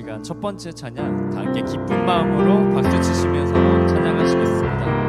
시간 첫 번째 찬양 다 함께 기쁜 마음으로 박수 치시면서 찬양하시겠습니다.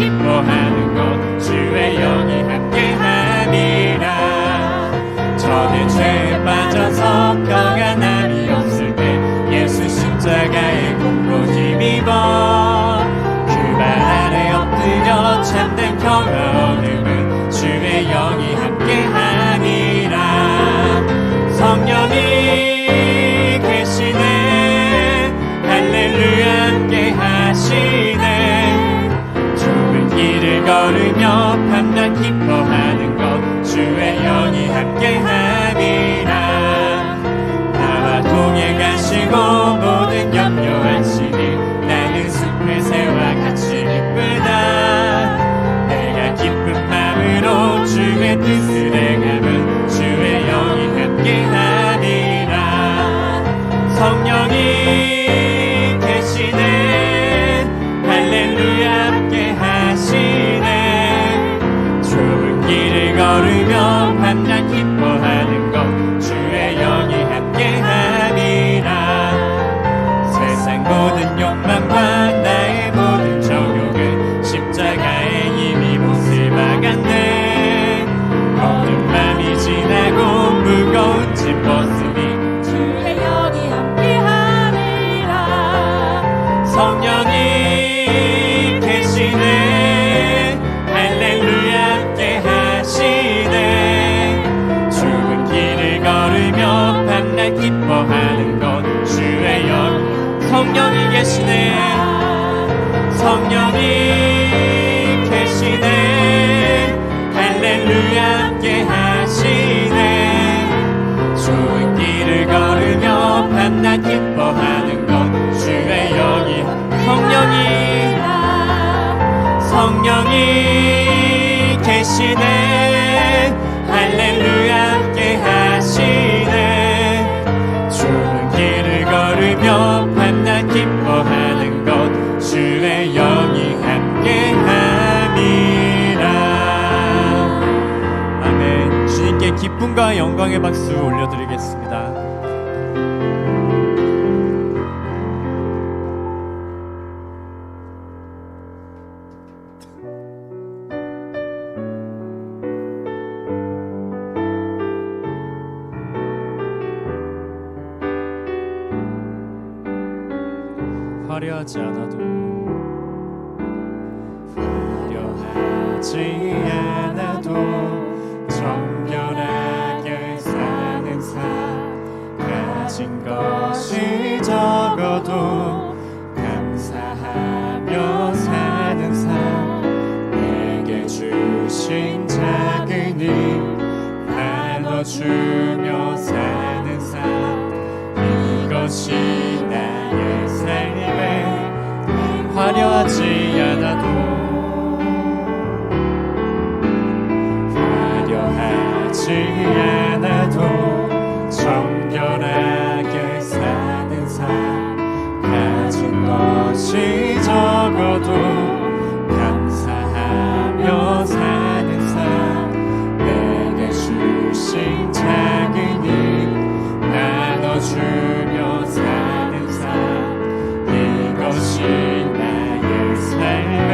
기뻐하는 것 주의 영이 함께함이라. 저는 죄에 빠져서 평안함이 없을 때 예수 십자가의 공로 힘입어 그 발 아래 엎드려 참된 평화 얻음은 주의 영이 함께함이라. 성령이 계시네 할렐루야 함께 하시네. 좁은 길을 걸으며 밤낮 기뻐하는 것 주의 영이 함께함이라. 나와 동행 가시고 모든 염려하시니 나는 숲의 새와 같이 기쁘다. 내가 기쁜 마음으로 주의 뜻을 행함은 주의 영이 함께하니라. 성령이 계시네 할렐루야 함께 하시네. 좁은 길을 걸으며 밤낮 기뻐하는 것 주의 영이 함께하니라. 세상 모든 욕망과 나의 모든 정욕은 십자가에 이미 못을 박았네. 어두운 밤이 지나고 무거운 짐 벗으니 주의 영이 함께하리라. 성령이 계시네 할렐루야 함께 하시네. 좁은 길을 걸으며 밤낮 기뻐하는 것 주의 영. 성령이 계시네 성령이 계시네 할렐루야 함께 하시네. 좋은 길을 걸으며 밤낮 기뻐하는 것 주의 영이. 성령이 계시네 할렐루야 함께 하시네. 좋은 길을 걸으며 밤낮 기뻐하는 것 주의 영이 함께함이라. 아멘. 주님께 기쁨과 영광의 박수 올려드리겠습니다. 화려하지 않아도 정결하게 사는 삶. 가진 것이 적어도 감사하며 사는 삶. 내게 주신 작은 힘 나눠주며 사는 삶. 이것이 나의 삶에 화려하지 않아도 정결하게 사는 삶. 가진 것이 적어도 감사하며 사는 삶. 내게 주신 작은 힘 나눠주며 사는 삶. 이것이 나의 삶의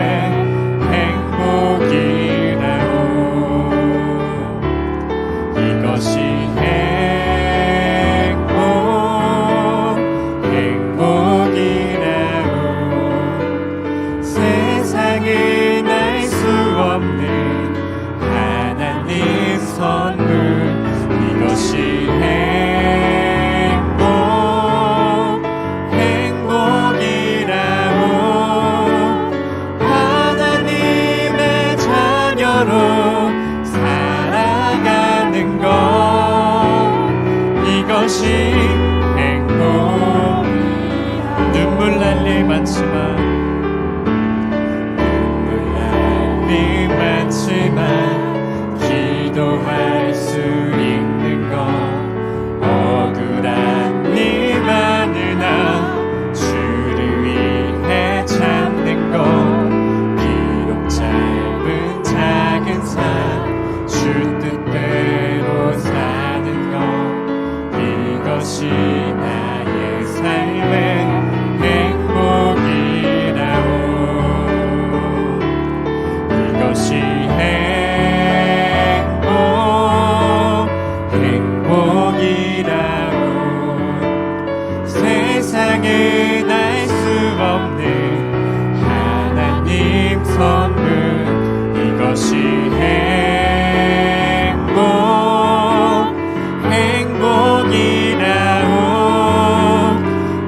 행복이라오. 이것이 행복이라오. 세상에 날 수 없는 하나님 선물. 이것이 행복이라오. 하나님의 자녀로 살아가는 것. 이것이 행복. 눈물 날 일 많지만 기도할 수 있는 것. 억울한 일 많으나 주를 위해 참는 것. 비록 짧은 작은 삶 주 뜻대로 사는 것. 이것이 나의 삶의 행복이라오. 세상은 알 수 없는 하나님 선물 이것이 행복이라오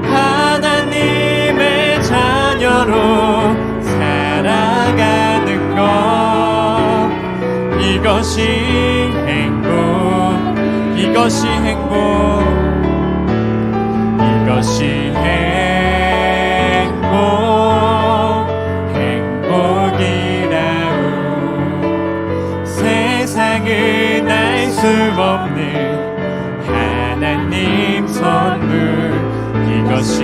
하나님의 자녀로 살아가는 것 이것이 행복 이것이 행복이라오 세상은 알 수 없는 하나님 선물 이것이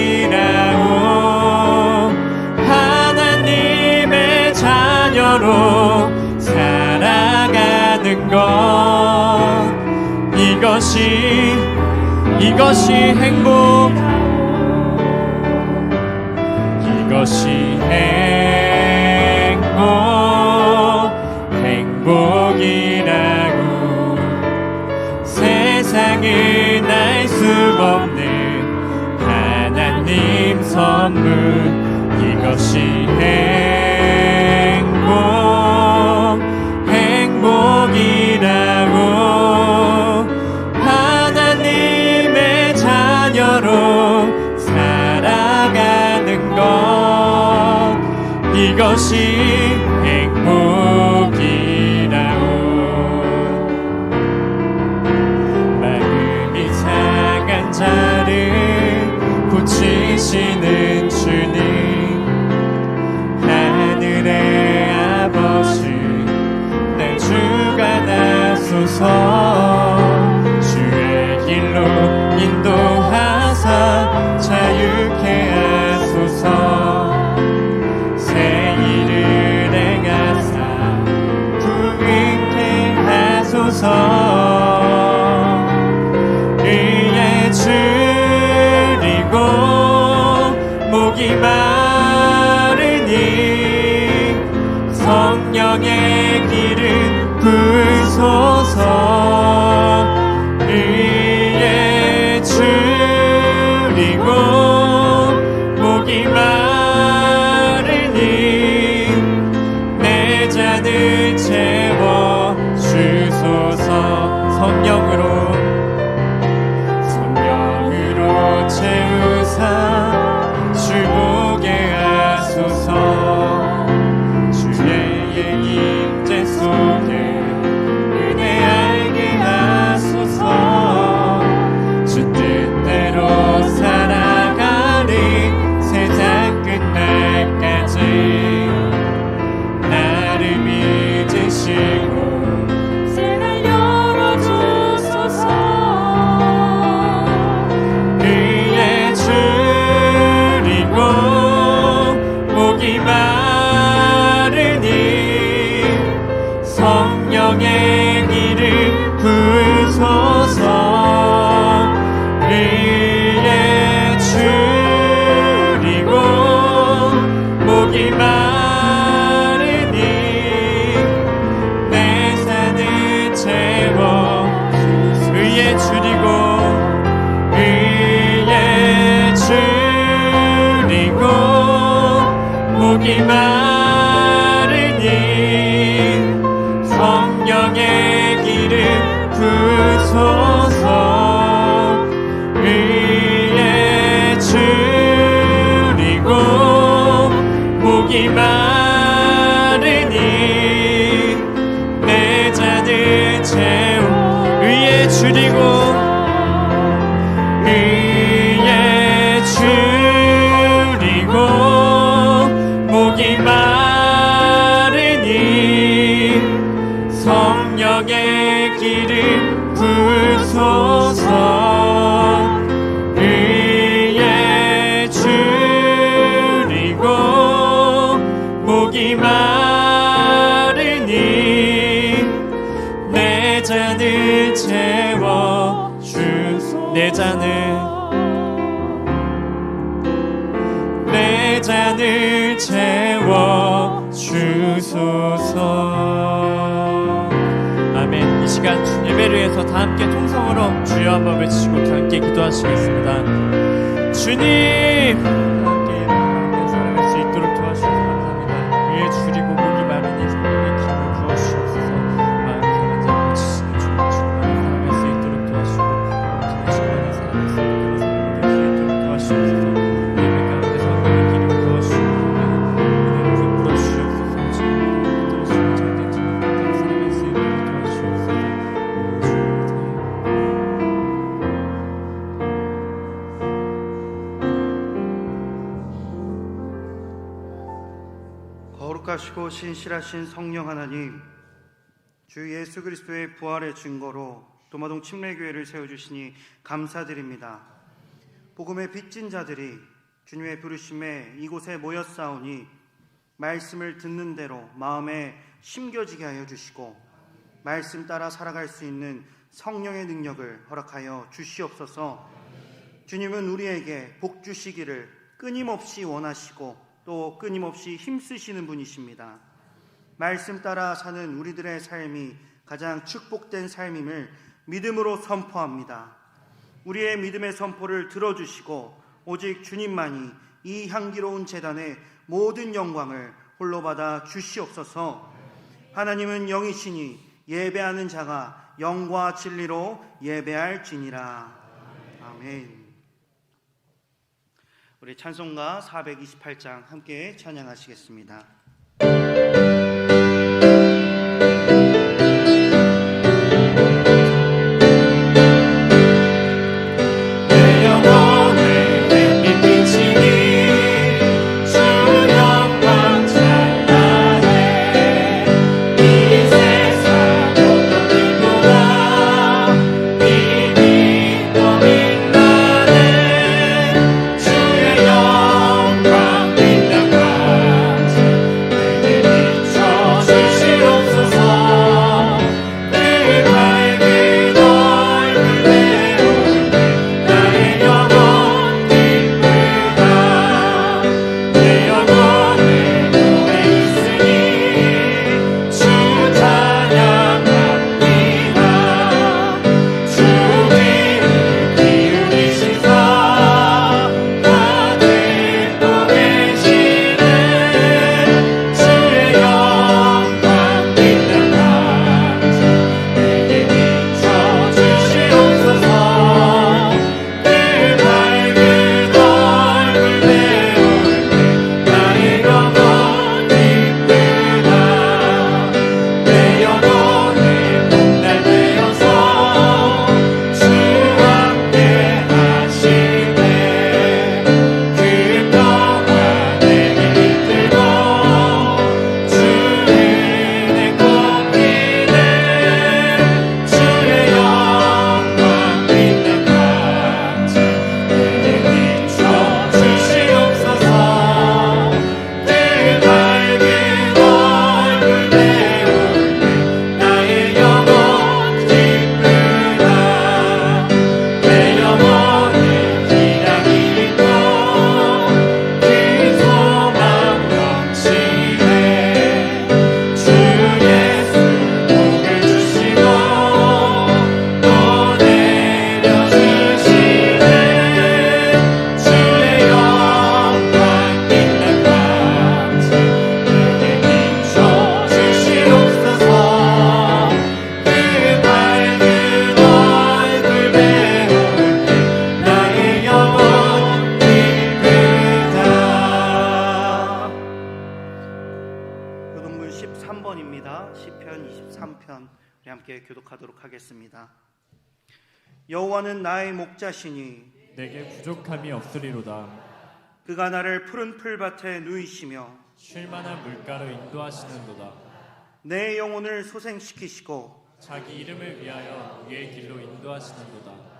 행복이라오 하나님의 자녀로 살아가는 것 이것이 행복이라고 세상은 알 수 없는 하나님 선물 이것이 행복이라고 하나님의 자녀로 살아가는 것 이것이 행복이라오 마음이 상한 자를 고치시는 주님 하늘의 아버지 내 주가 나소서 주의 길로 인도하사 자유케 하소서 새 일을 행하사 부흥케 하소서 의에 줄이고 목이 마르니 성령의 기름 부으소서 의에 줄이고 목이 마르니 내 잔을 채워 주소서 성령으로 채우사 주보게 하소서 주의 임재 속에 은혜 알게 하소서 주 뜻대로 살아가리 세상 끝날까지 나를 믿으시고 세상 열어주소서 의에 줄이고 목이 마르니 성령의 기름 부으소서 의에 줄이고 목이 마르니 내 산을 채워 의에 줄이고 목이 마르니 성령의 기름 부으소서 의에 줄이고 목이 마르니 내 잔을 채워 의에 줄이고 목이 마르니 성령의 기름 부으소서 의에 줄이고 목이 마르니 내 잔을 채워 주소서 내 잔을 채워 주소서. 아멘. 이 시간 시간 주님 예배를 위해서 다 함께 통성으로 주여 한번 외치고 다 함께 기도하시겠습니다. 주님, 함께 예배하는 살아갈 수 있도록 도와주셔서 감사합니다. 위에 줄이고 목이 마른 이 성령의 기름을 부어주시옵소서. 마음 상한 자 고치시는 주님, 충만히 살아갈 수 있도록 도와주시고 오늘 충만히 살아갈 수 있도록 살아갈 수 있도록 도와주시옵소서. 예배 가운데 성령의 기름 부어주시고 은혜를 부풀어 주시옵소서. 주님 도와주시고 절대 주님께로 살아갈 수 있도록 도와주시옵소서. 거룩하시고 신실하신 성령 하나님, 주 예수 그리스도의 부활의 증거로 도마동 침례교회를 세워주시니 감사드립니다. 복음의 빚진 자들이 주님의 부르심에 이곳에 모였사오니 말씀을 듣는 대로 마음에 심겨지게 하여 주시고 말씀 따라 살아갈 수 있는 성령의 능력을 허락하여 주시옵소서. 주님은 우리에게 복 주시기를 끊임없이 원하시고 또 끊임없이 힘쓰시는 분이십니다. 말씀 따라 사는 우리들의 삶이 가장 축복된 삶임을 믿음으로 선포합니다. 우리의 믿음의 선포를 들어주시고 오직 주님만이 이 향기로운 제단의 모든 영광을 홀로 받아 주시옵소서. 하나님은 영이시니 예배하는 자가 영과 진리로 예배할지니라. 아멘. 우리 찬송가 428장 함께 찬양하시겠습니다. 교독하도록 하겠습니다. 여호와는 나의 목자시니 내게 부족함이 없으리로다. 그가 나를 푸른 풀밭에 누이시며 쉴만한 물가로 인도하시는도다. 내 영혼을 소생시키시고 자기 이름을 위하여 의의 길로 인도하시는도다.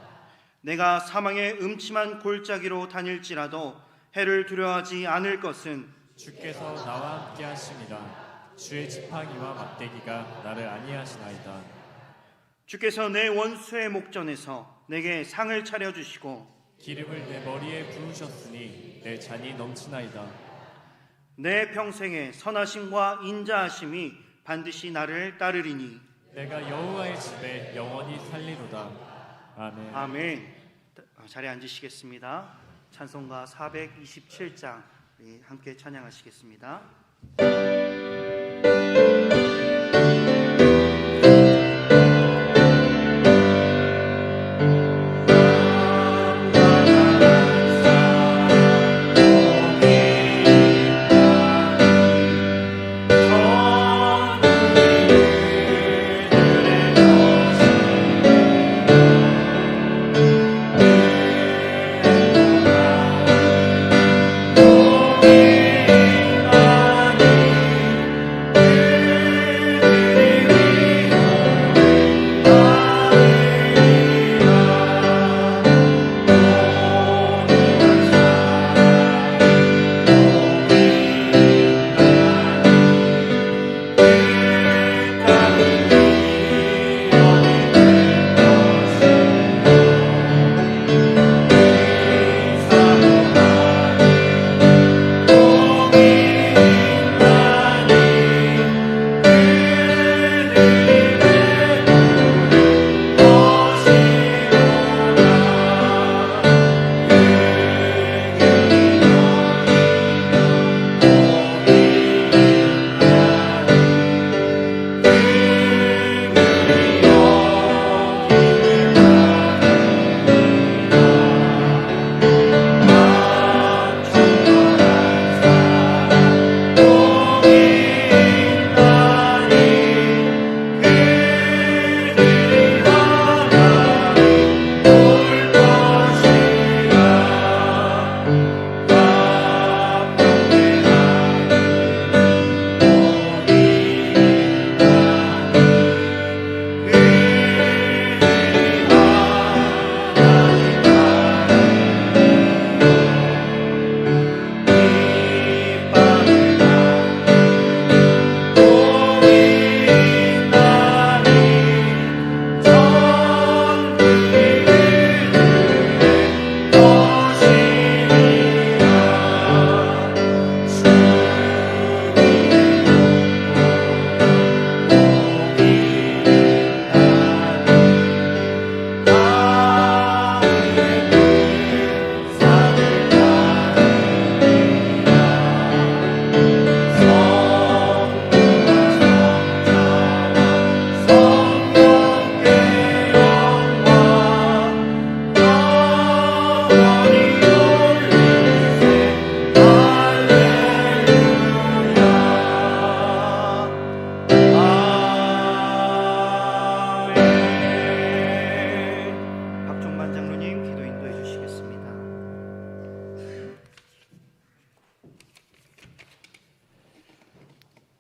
내가 사망의 음침한 골짜기로 다닐지라도 해를 두려워하지 않을 것은 주께서 나와 함께 하심이라. 주의 지팡이와 막대기가 나를 안위하시나이다. 주께서 내 원수의 목전에서 내게 상을 차려주시고 기름을 내 머리에 부으셨으니 내 잔이 넘치나이다. 내 평생에 선하심과 인자하심이 반드시 나를 따르리니 내가 여호와의 집에 영원히 살리로다. 아멘. 아멘. 자리에 앉으시겠습니다. 찬송가 427장 우리 함께 찬양하시겠습니다.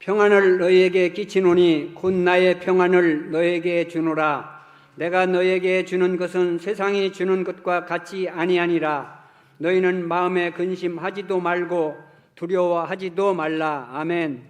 평안을 너희에게 끼치노니 곧 나의 평안을 너희에게 주노라. 내가 너희에게 주는 것은 세상이 주는 것과 같이 아니하니라. 너희는 마음에 근심하지도 말고 두려워하지도 말라. 아멘.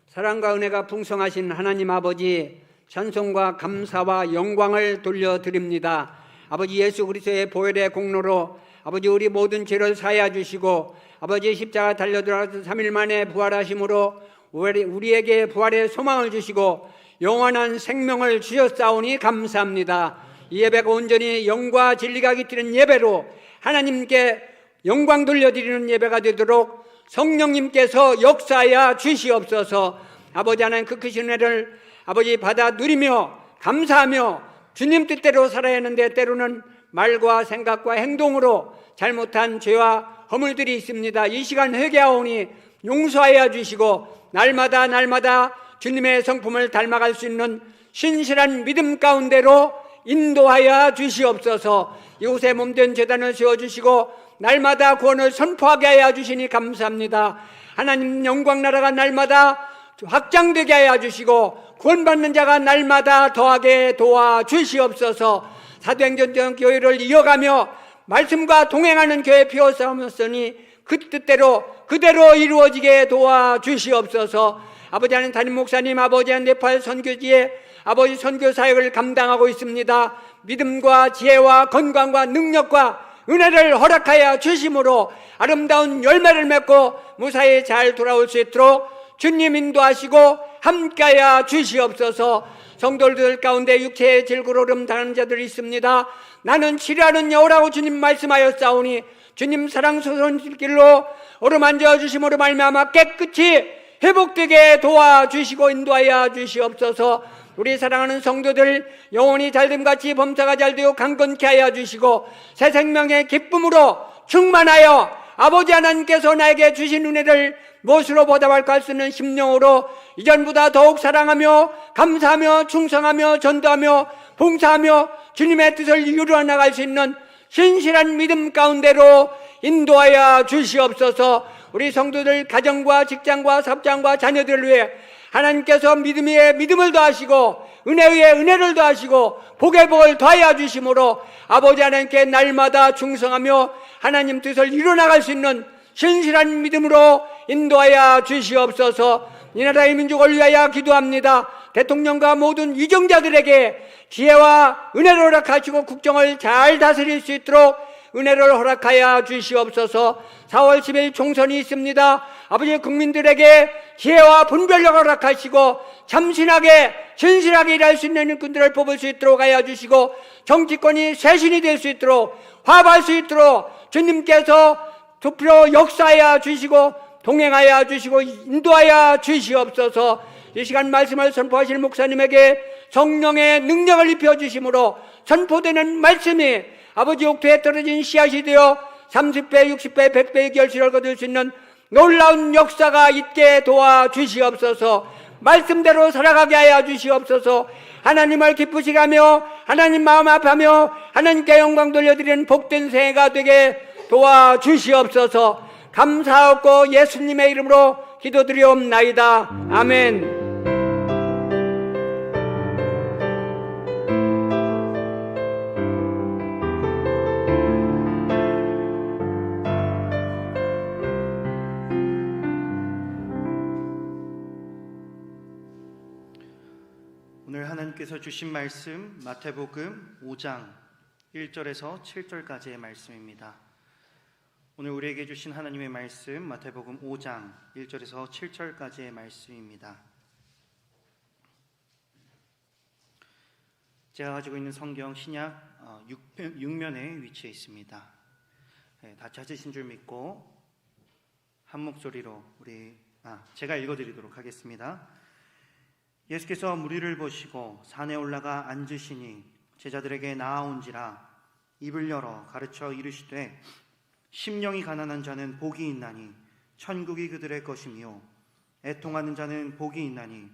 사랑과 은혜가 풍성하신 하나님 아버지, 찬송과 감사와 영광을 돌려드립니다. 아버지 예수 그리스도의 보혈의 공로로 아버지 우리 모든 죄를 사하여 주시고 아버지 십자가 달려 들어가서 3일 만에 부활하심으로 우리에게 부활의 소망을 주시고 영원한 생명을 주셨사오니 감사합니다. 이 예배가 온전히 영과 진리가 깃드는 예배로 하나님께 영광 돌려드리는 예배가 되도록 성령님께서 역사하여 주시옵소서. 아버지 하나님 그 크신 은혜를 아버지 받아 누리며 감사하며 주님 뜻대로 살아야 하는데 때로는 말과 생각과 행동으로 잘못한 죄와 허물들이 있습니다. 이 시간 회개하오니 용서하여 주시고 날마다 주님의 성품을 닮아갈 수 있는 신실한 믿음 가운데로 인도하여 주시옵소서. 이곳에 몸된 제단을 세워주시고 날마다 구원을 선포하게 하여 주시니 감사합니다. 하나님 영광 나라가 날마다 확장되게 하여 주시고 구원받는 자가 날마다 더하게 도와주시옵소서. 사도행전 교회를 이어가며 말씀과 동행하는 교회 피워싸움으로니 그 뜻대로 그대로 이루어지게 도와주시옵소서. 아버지 하나님 담임 목사님, 아버지 하나님 네팔 선교지에 아버지 선교 사역을 감당하고 있습니다. 믿음과 지혜와 건강과 능력과 은혜를 허락하여 주심으로 아름다운 열매를 맺고 무사히 잘 돌아올 수 있도록 주님 인도하시고 함께하여 주시옵소서. 성도들 가운데 육체의 질그러름 당하는 자들이 있습니다. 나는 치료하는 여호라고 주님 말씀하였사오니 주님 사랑 소선길로 어루만져 주심으로 말미암아 깨끗이 회복되게 도와주시고 인도하여 주시옵소서. 우리 사랑하는 성도들 영혼이 잘됨같이 범사가 잘되어 강건케 하여 주시고 새 생명의 기쁨으로 충만하여 아버지 하나님께서 나에게 주신 은혜를 무엇으로 보답할까 할 수 있는 심령으로 이전보다 더욱 사랑하며 감사하며 충성하며 전도하며 봉사하며 주님의 뜻을 이루어 나갈 수 있는 신실한 믿음 가운데로 인도하여 주시옵소서. 우리 성도들 가정과 직장과 사업장과 자녀들을 위해 하나님께서 믿음 위에 믿음을 더하시고 은혜 위에 은혜를 더하시고 복에 복을 더하여 주심으로 아버지 하나님께 날마다 충성하며 하나님 뜻을 이루어나갈 수 있는 신실한 믿음으로 인도하여 주시옵소서. 이 나라의 민족을 위하여 기도합니다. 대통령과 모든 위정자들에게 지혜와 은혜를 허락하시고 국정을 잘 다스릴 수 있도록 은혜를 허락하여 주시옵소서. 4월 10일 총선이 있습니다. 아버지 국민들에게 지혜와 분별력을 허락하시고 참신하게 진실하게 일할 수 있는 일꾼들을 뽑을 수 있도록 하여 주시고 정치권이 쇄신이 될 수 있도록 화합할 수 있도록 주님께서 투표 역사하여 주시고 동행하여 주시고 인도하여 주시옵소서. 이 시간 말씀을 선포하실 목사님에게 성령의 능력을 입혀주심으로 선포되는 말씀이 아버지 옥토에 떨어진 씨앗이 되어 30배, 60배, 100배의 결실을 거둘 수 있는 놀라운 역사가 있게 도와주시옵소서. 말씀대로 살아가게 하여 주시옵소서. 하나님을 기쁘시게 하며 하나님 마음 아파하며 하나님께 영광 돌려드리는 복된 새해가 되게 도와주시옵소서. 감사하고 예수님의 이름으로 기도드리옵나이다. 아멘. 오늘 하나님께서 주신 말씀 마태복음 5장 1절에서 7절까지의 말씀입니다. 오늘 우리에게 주신 하나님의 말씀 마태복음 5장 1절에서 7절까지의 말씀입니다. 제가 가지고 있는 성경 신약 6면에 위치해 있습니다. 다 찾으신 줄 믿고 한 목소리로 제가 읽어드리도록 하겠습니다. 예수께서 무리를 보시고 산에 올라가 앉으시니 제자들에게 나아온지라 입을 열어 가르쳐 이르시되 심령이 가난한 자는 복이 있나니 천국이 그들의 것이며 애통하는 자는 복이 있나니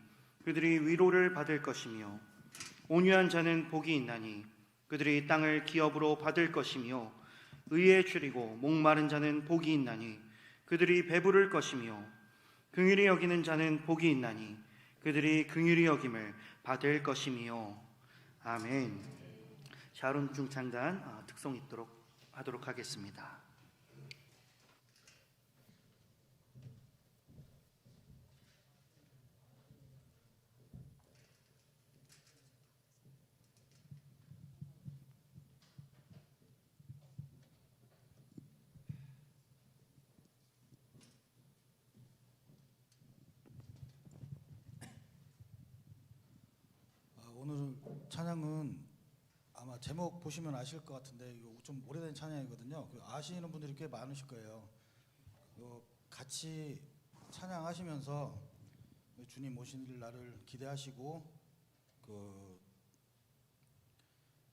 그들이 위로를 받을 것이며 온유한 자는 복이 있나니 그들이 땅을 기업으로 받을 것이며 의에 줄이고 목마른 자는 복이 있나니 그들이 배부를 것이며 긍휼히 여기는 자는 복이 있나니 그들이 긍휼히 여김을 받을 것이며 아멘. 샤론 중창단 특송 있도록 하도록 하겠습니다. 오늘 찬양은 아마 제목 보시면 아실 것 같은데 이거 좀 오래된 찬양이거든요. 아시는 분들이 꽤 많으실 거예요. 같이 찬양하시면서 주님 오실 날을 기대하시고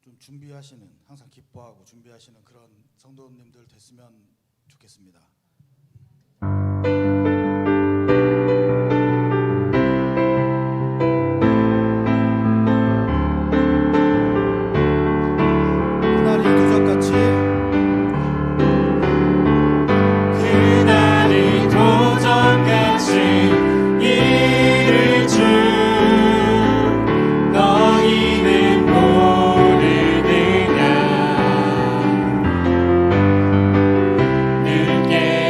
좀 준비하시는, 항상 기뻐하고 준비하시는 그런 성도님들 됐으면 좋겠습니다. 늘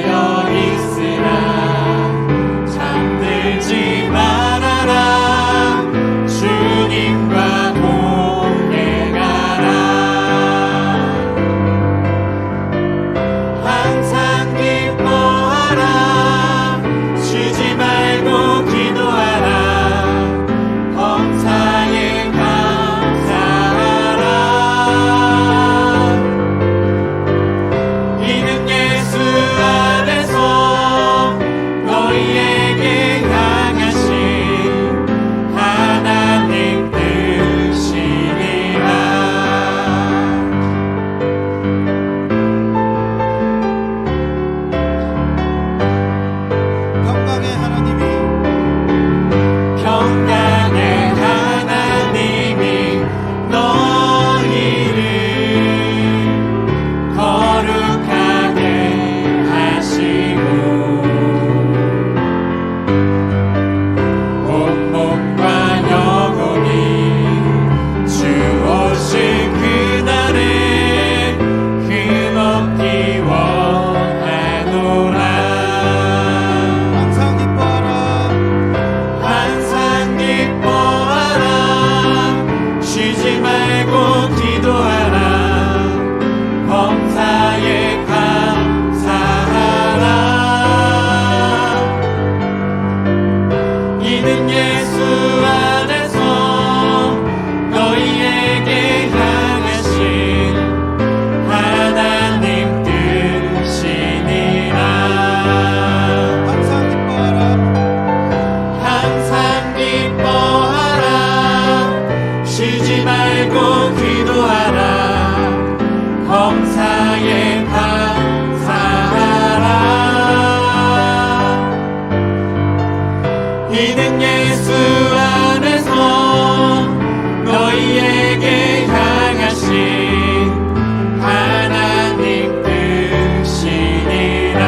쉬지 말고 기도하라. 범사에 감사하라. 이는 예수 안에서 너희에게 향하신 하나님 뜻이니라. 항상 기뻐하라. 항상 기뻐하라. 쉬지 말고 기도하라. 범사에 감사하라. 이는 예수 안에서 너희에게 향하신 하나님 뜻이니라.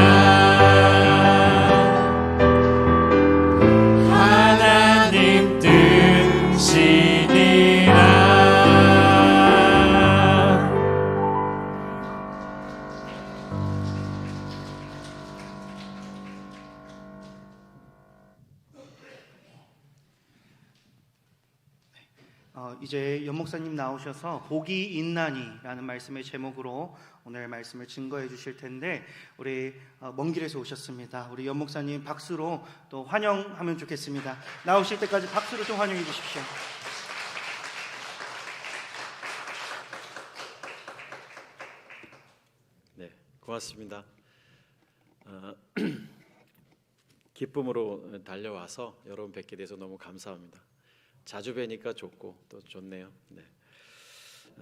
하나님 뜻이니라. 이제 연 목사님 나오셔서 복이 있나니라는 말씀의 제목으로 오늘 말씀을 증거해 주실 텐데, 우리 먼 길에서 오셨습니다. 우리 연 목사님 박수로 또 환영하면 좋겠습니다. 나오실 때까지 박수로 좀 환영해 주십시오. 네, 고맙습니다. 기쁨으로 달려와서 여러분 뵙게 돼서 너무 감사합니다. 자주 뵈니까 좋고 또 좋네요. 네.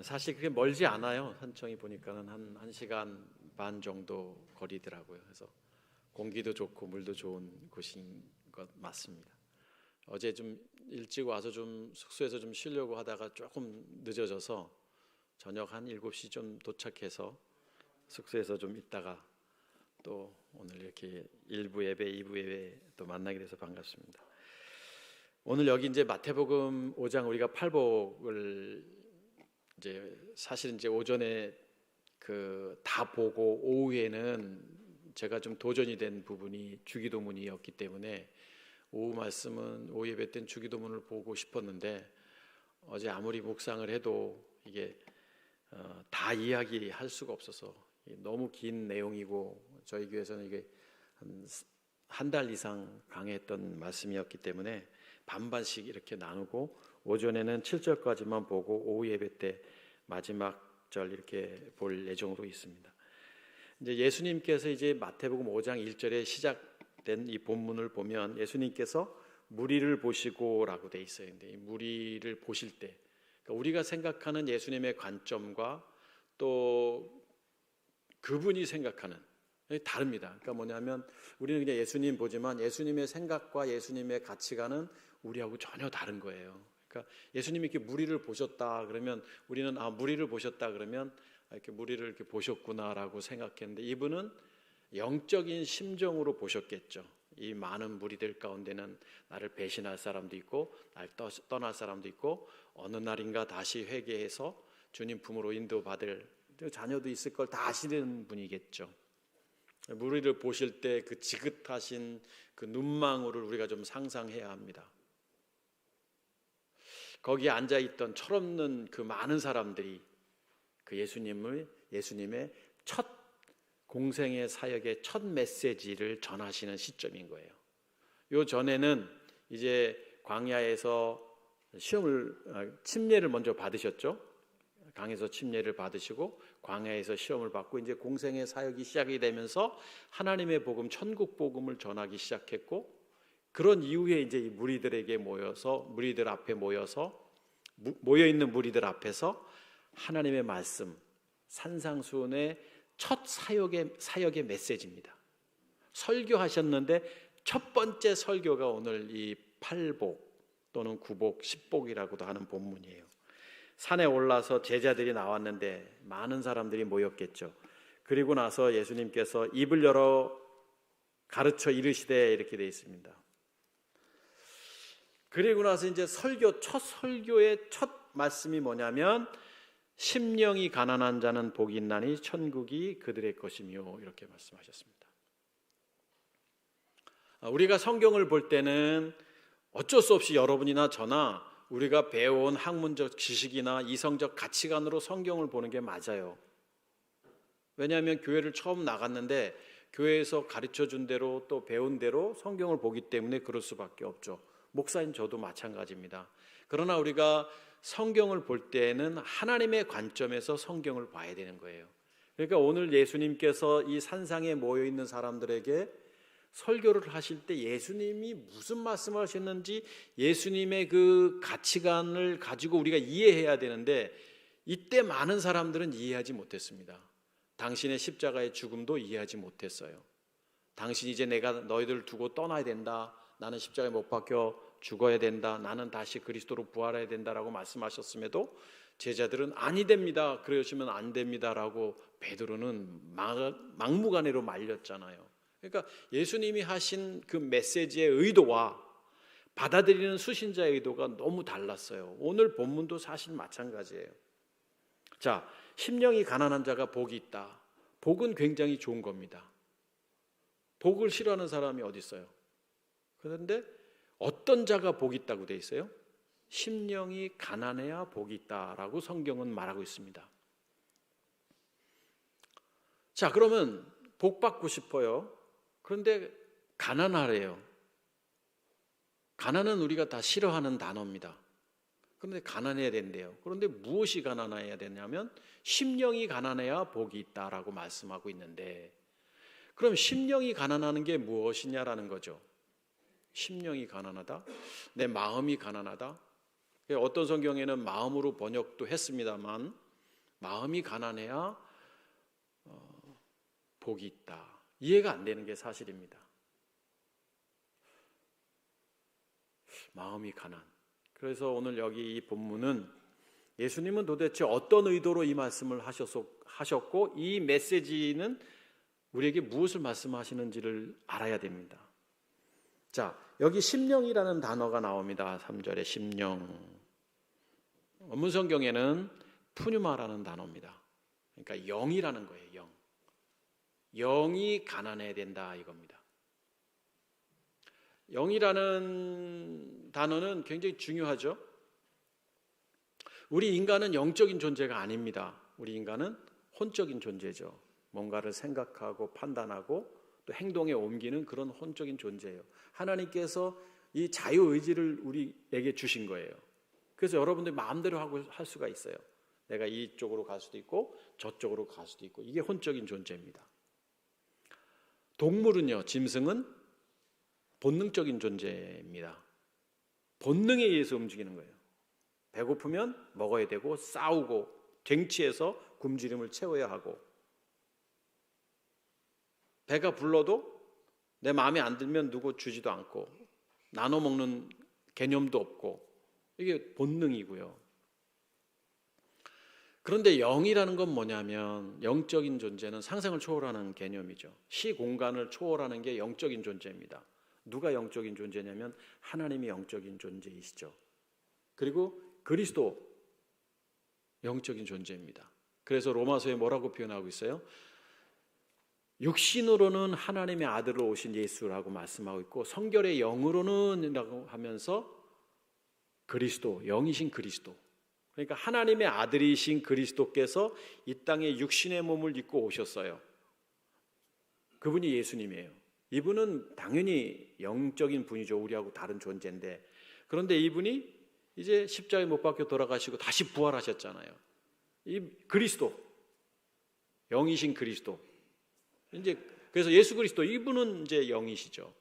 사실 그게 멀지 않아요. 산청이 보니까는 한 1시간 반 정도 거리더라고요. 그래서 공기도 좋고 물도 좋은 곳인 것 맞습니다. 어제 좀 일찍 와서 좀 숙소에서 좀 쉬려고 하다가 조금 늦어져서 저녁 한 7시 좀 도착해서 숙소에서 좀 있다가 또 오늘 이렇게 1부 예배, 2부 예배 또 만나게 돼서 반갑습니다. 오늘 여기 이제 마태복음 5장 우리가 팔복을 이제 사실 이제 오전에 다 보고 오후에는 제가 좀 도전이 된 부분이 주기도문이었기 때문에 오후 말씀은 오후 예배 때는 주기도문을 보고 싶었는데 어제 아무리 묵상을 해도 이게 다 이야기할 수가 없어서 너무 긴 내용이고 저희 교회에서는 이게 한 달 이상 강해했던 말씀이었기 때문에 반반씩 이렇게 나누고 오전에는 7절까지만 보고 오후 예배 때 마지막 절 이렇게 볼 예정으로 있습니다. 이제 예수님께서 이제 마태복음 5장 1절에 시작된 이 본문을 보면 예수님께서 무리를 보시고라고 돼 있어요. 근데 이 무리를 보실 때 그러니까 우리가 생각하는 예수님의 관점과 또 그분이 생각하는 다릅니다. 그러니까 뭐냐면 우리는 그냥 예수님 보지만 예수님의 생각과 예수님의 가치관은 우리하고 전혀 다른 거예요. 그러니까 예수님이 이렇게 무리를 보셨다 그러면 우리는 무리를 보셨다 그러면 이렇게 무리를 이렇게 보셨구나라고 생각했는데 이분은 영적인 심정으로 보셨겠죠. 이 많은 무리들 가운데는 나를 배신할 사람도 있고 날 떠날 사람도 있고 어느 날인가 다시 회개해서 주님 품으로 인도받을 자녀도 있을 걸 다 아시는 분이겠죠. 무리를 보실 때 그 지긋하신 그 눈망울을 우리가 좀 상상해야 합니다. 거기에 앉아있던 철없는 그 많은 사람들이 그 예수님의 첫 공생의 사역의 첫 메시지를 전하시는 시점인 거예요. 요 전에는 이제 광야에서 침례를 먼저 받으셨죠. 강에서 침례를 받으시고 광야에서 시험을 받고 이제 공생의 사역이 시작이 되면서 하나님의 복음, 천국 복음을 전하기 시작했고 그런 이후에 이제 이 무리들에게 무리들 앞에 모여 있는 무리들 앞에서 하나님의 말씀, 산상수훈의 첫 사역의 메시지입니다. 설교하셨는데 첫 번째 설교가 오늘 이 팔복 또는 구복, 십복이라고도 하는 본문이에요. 산에 올라서 제자들이 나왔는데 많은 사람들이 모였겠죠. 그리고 나서 예수님께서 입을 열어 가르쳐 이르시되 이렇게 되어 있습니다. 그리고 나서 이제 첫 설교의 첫 말씀이 뭐냐면 심령이 가난한 자는 복이 있나니 천국이 그들의 것이며 이렇게 말씀하셨습니다. 우리가 성경을 볼 때는 어쩔 수 없이 여러분이나 저나 우리가 배워온 학문적 지식이나 이성적 가치관으로 성경을 보는 게 맞아요. 왜냐하면 교회를 처음 나갔는데 교회에서 가르쳐준 대로 또 배운 대로 성경을 보기 때문에 그럴 수밖에 없죠. 목사인 저도 마찬가지입니다. 그러나 우리가 성경을 볼 때에는 하나님의 관점에서 성경을 봐야 되는 거예요. 그러니까 오늘 예수님께서 이 산상에 모여 있는 사람들에게 설교를 하실 때 예수님이 무슨 말씀을 하셨는지 예수님의 그 가치관을 가지고 우리가 이해해야 되는데 이때 많은 사람들은 이해하지 못했습니다. 당신의 십자가의 죽음도 이해하지 못했어요. 당신 이제 내가 너희들을 두고 떠나야 된다. 나는 십자가에 못 박혀 죽어야 된다. 나는 다시 그리스도로 부활해야 된다라고 말씀하셨음에도 제자들은 아니 됩니다. 그러시면 안 됩니다라고 베드로는 막무가내로 말렸잖아요. 그러니까 예수님이 하신 그 메시지의 의도와 받아들이는 수신자의 의도가 너무 달랐어요. 오늘 본문도 사실 마찬가지예요. 자, 심령이 가난한 자가 복이 있다. 복은 굉장히 좋은 겁니다. 복을 싫어하는 사람이 어디 있어요? 그런데 어떤 자가 복이 있다고 돼 있어요? 심령이 가난해야 복이 있다라고 성경은 말하고 있습니다. 자, 그러면 복 받고 싶어요. 그런데 가난하래요. 가난은 우리가 다 싫어하는 단어입니다. 그런데 가난해야 된대요. 그런데 무엇이 가난해야 되냐면 심령이 가난해야 복이 있다라고 말씀하고 있는데, 그럼 심령이 가난하는 게 무엇이냐라는 거죠. 심령이 가난하다? 내 마음이 가난하다? 어떤 성경에는 마음으로 번역도 했습니다만 마음이 가난해야 복이 있다. 이해가 안 되는 게 사실입니다. 마음이 가난. 그래서 오늘 여기 이 본문은 예수님은 도대체 어떤 의도로 이 말씀을 하셨고 이 메시지는 우리에게 무엇을 말씀하시는지를 알아야 됩니다. 자, 여기 심령이라는 단어가 나옵니다. 3절에 심령. 원문 성경에는 푸뉴마라는 단어입니다. 그러니까 영이라는 거예요. 영. 영이 가난해야 된다 이겁니다. 영이라는 단어는 굉장히 중요하죠. 우리 인간은 영적인 존재가 아닙니다. 우리 인간은 혼적인 존재죠. 뭔가를 생각하고 판단하고 또 행동에 옮기는 그런 혼적인 존재예요. 하나님께서 이 자유의지를 우리에게 주신 거예요. 그래서 여러분들이 마음대로 할 수가 있어요. 내가 이쪽으로 갈 수도 있고 저쪽으로 갈 수도 있고, 이게 혼적인 존재입니다. 동물은요, 짐승은 본능적인 존재입니다. 본능에 의해서 움직이는 거예요. 배고프면 먹어야 되고, 싸우고 쟁취해서 굶주림을 채워야 하고, 배가 불러도 내 마음에 안 들면 누구 주지도 않고, 나눠 먹는 개념도 없고, 이게 본능이고요. 그런데 영이라는 건 뭐냐면 영적인 존재는 상상을 초월하는 개념이죠. 시공간을 초월하는 게 영적인 존재입니다. 누가 영적인 존재냐면 하나님이 영적인 존재이시죠. 그리고 그리스도 영적인 존재입니다. 그래서 로마서에 뭐라고 표현하고 있어요? 육신으로는 하나님의 아들로 오신 예수라고 말씀하고 있고, 성결의 영으로는 라고 하면서 그리스도, 영이신 그리스도, 그러니까 하나님의 아들이신 그리스도께서 이 땅에 육신의 몸을 입고 오셨어요. 그분이 예수님이에요. 이분은 당연히 영적인 분이죠. 우리하고 다른 존재인데, 그런데 이분이 이제 십자가에 못 박혀 돌아가시고 다시 부활하셨잖아요. 이 그리스도, 영이신 그리스도, 이제 그래서 예수 그리스도, 이분은 이제 영이시죠.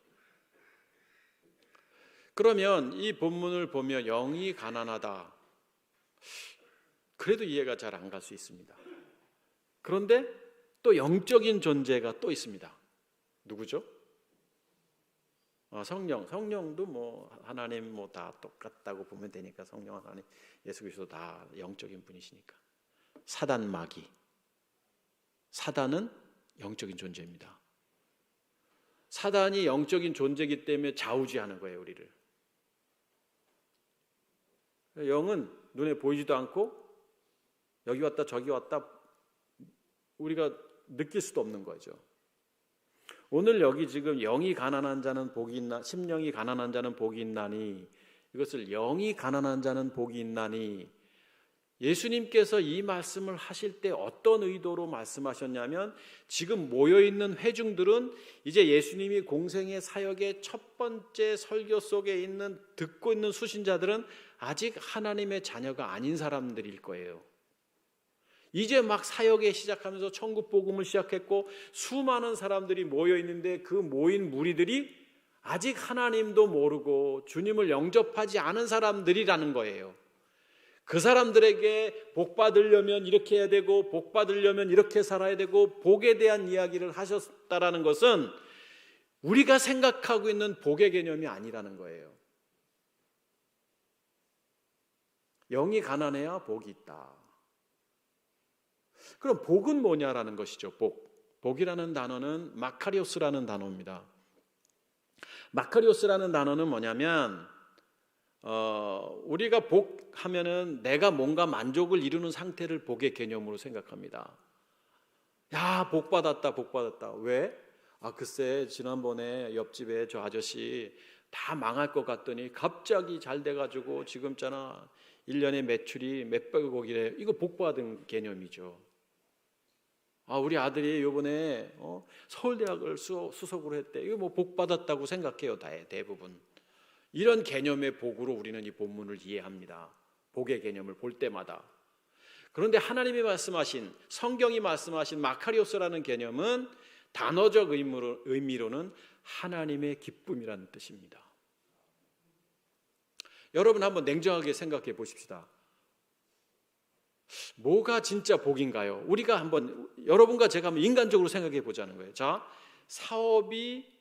그러면 이 본문을 보면 영이 가난하다, 그래도 이해가 잘 안 갈 수 있습니다. 그런데 또 영적인 존재가 또 있습니다. 누구죠? 성령도 뭐 하나님 뭐 다 똑같다고 보면 되니까, 성령 하나님 예수 그리스도 다 영적인 분이시니까. 사단 마귀, 사단은 영적인 존재입니다. 사단이 영적인 존재이기 때문에 좌우지하는 거예요, 우리를. 영은 눈에 보이지도 않고 여기 왔다 저기 왔다 우리가 느낄 수도 없는 거죠. 오늘 여기 지금 영이 가난한 자는 복이 있나, 심령이 가난한 자는 복이 있나니, 이것을 영이 가난한 자는 복이 있나니, 예수님께서 이 말씀을 하실 때 어떤 의도로 말씀하셨냐면, 지금 모여있는 회중들은 이제 예수님이 공생의 사역의 첫 번째 설교 속에 있는, 듣고 있는 수신자들은 아직 하나님의 자녀가 아닌 사람들일 거예요. 이제 막 사역에 시작하면서 천국 복음을 시작했고 수많은 사람들이 모여있는데, 그 모인 무리들이 아직 하나님도 모르고 주님을 영접하지 않은 사람들이라는 거예요. 그 사람들에게 복 받으려면 이렇게 해야 되고 복 받으려면 이렇게 살아야 되고 복에 대한 이야기를 하셨다라는 것은 우리가 생각하고 있는 복의 개념이 아니라는 거예요. 영이 가난해야 복이 있다. 그럼 복은 뭐냐라는 것이죠. 복이라는 단어는 마카리오스라는 단어입니다. 마카리오스라는 단어는 뭐냐면 우리가 복 하면은 내가 뭔가 만족을 이루는 상태를 복의 개념으로 생각합니다. 야, 복 받았다, 복 받았다. 왜? 글쎄 지난번에 옆집에 저 아저씨 다 망할 것 같더니 갑자기 잘 돼가지고 지금 있잖아 1년에 매출이 몇백억이래. 이거 복 받은 개념이죠. 우리 아들이 이번에 서울대학을 수석으로 했대. 이거 뭐 복 받았다고 생각해요, 대부분. 이런 개념의 복으로 우리는 이 본문을 이해합니다. 복의 개념을 볼 때마다. 그런데 하나님이 말씀하신, 성경이 말씀하신 마카리오스라는 개념은 단어적 의미로는 하나님의 기쁨이라는 뜻입니다. 여러분 한번 냉정하게 생각해 보십시다. 뭐가 진짜 복인가요? 우리가 한번, 여러분과 제가 한번 인간적으로 생각해 보자는 거예요. 자, 사업이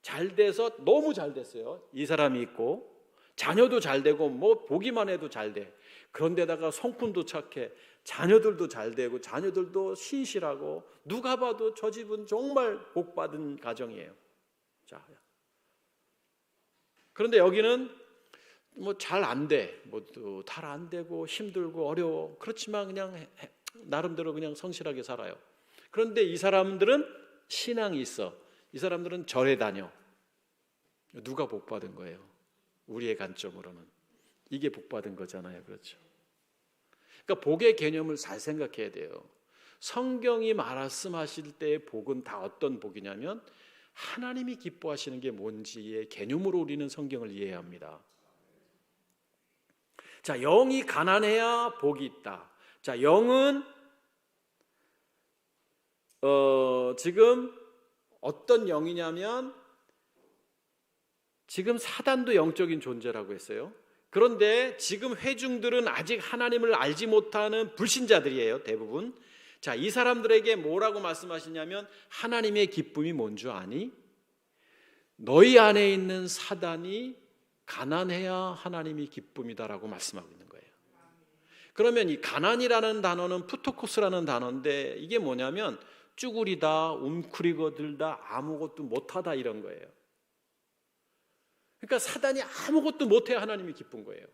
잘 돼서 너무 잘 됐어요. 이 사람이 있고 자녀도 잘 되고 뭐 보기만 해도 잘 돼. 그런데다가 성품도 착해. 자녀들도 잘 되고 자녀들도 신실하고 누가 봐도 저 집은 정말 복받은 가정이에요. 자, 그런데 여기는 뭐 잘 안 돼. 뭐도 잘 안 되고 힘들고 어려워. 그렇지만 그냥 나름대로 그냥 성실하게 살아요. 그런데 이 사람들은 신앙이 있어. 이 사람들은 절에 다녀. 누가 복 받은 거예요? 우리의 관점으로는 이게 복 받은 거잖아요. 그렇죠? 그러니까 복의 개념을 잘 생각해야 돼요. 성경이 말씀하실 때의 복은 다 어떤 복이냐면 하나님이 기뻐하시는 게 뭔지의 개념으로 우리는 성경을 이해해야 합니다. 자, 영이 가난해야 복이 있다. 자, 영은 지금 어떤 영이냐면 지금 사단도 영적인 존재라고 했어요. 그런데 지금 회중들은 아직 하나님을 알지 못하는 불신자들이에요, 대부분. 자, 이 사람들에게 뭐라고 말씀하시냐면 하나님의 기쁨이 뭔 줄 아니? 너희 안에 있는 사단이 가난해야 하나님이 기쁨이다라고 말씀하고 있는 거예요. 그러면 이 가난이라는 단어는 푸토코스라는 단어인데 이게 뭐냐면 쭈구리다, 움크리거들다, 아무것도 못하다 이런 거예요. 그러니까 사단이 아무것도 못해야 하나님이 기쁜 거예요.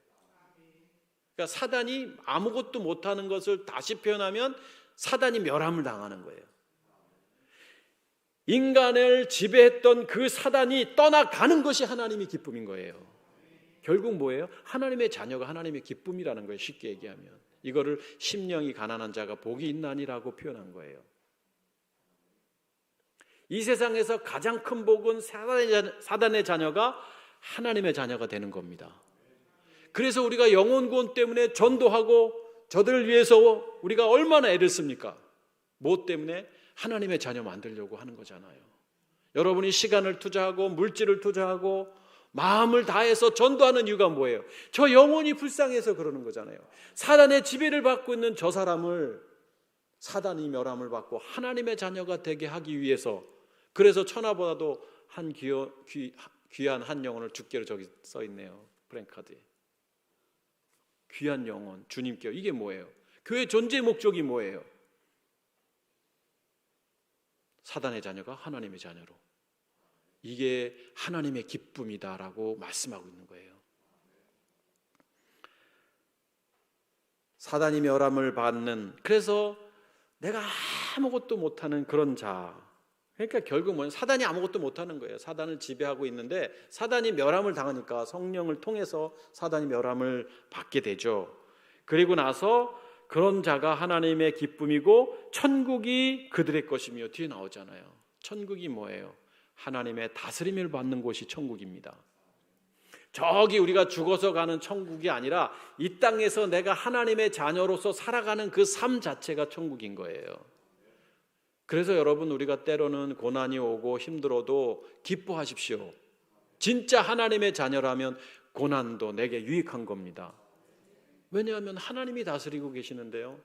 그러니까 사단이 아무것도 못하는 것을 다시 표현하면 사단이 멸함을 당하는 거예요. 인간을 지배했던 그 사단이 떠나가는 것이 하나님의 기쁨인 거예요. 결국 뭐예요? 하나님의 자녀가 하나님의 기쁨이라는 거예요. 쉽게 얘기하면 이거를 심령이 가난한 자가 복이 있나니라고 표현한 거예요. 이 세상에서 가장 큰 복은 사단의 자녀가 하나님의 자녀가 되는 겁니다. 그래서 우리가 영혼 구원 때문에 전도하고 저들을 위해서 우리가 얼마나 애를 씁니까? 뭐 때문에? 하나님의 자녀 만들려고 하는 거잖아요. 여러분이 시간을 투자하고 물질을 투자하고 마음을 다해서 전도하는 이유가 뭐예요? 저 영혼이 불쌍해서 그러는 거잖아요. 사단의 지배를 받고 있는 저 사람을 사단이 멸함을 받고 하나님의 자녀가 되게 하기 위해서, 그래서 천하보다도 한 귀한 한 영혼을 주께로 저기 써 있네요. 프랭카드에. 귀한 영혼, 주님께. 이게 뭐예요? 교회 존재 목적이 뭐예요? 사단의 자녀가 하나님의 자녀로. 이게 하나님의 기쁨이다라고 말씀하고 있는 거예요. 사단이 멸함을 받는, 그래서 내가 아무것도 못하는 그런 자, 그러니까 결국 뭐냐, 사단이 아무것도 못하는 거예요. 사단을 지배하고 있는데 사단이 멸함을 당하니까 성령을 통해서 사단이 멸함을 받게 되죠. 그리고 나서 그런 자가 하나님의 기쁨이고 천국이 그들의 것이며, 뒤에 나오잖아요. 천국이 뭐예요? 하나님의 다스림을 받는 곳이 천국입니다. 저기 우리가 죽어서 가는 천국이 아니라 이 땅에서 내가 하나님의 자녀로서 살아가는 그 삶 자체가 천국인 거예요. 그래서 여러분, 우리가 때로는 고난이 오고 힘들어도 기뻐하십시오. 진짜 하나님의 자녀라면 고난도 내게 유익한 겁니다. 왜냐하면 하나님이 다스리고 계시는데요.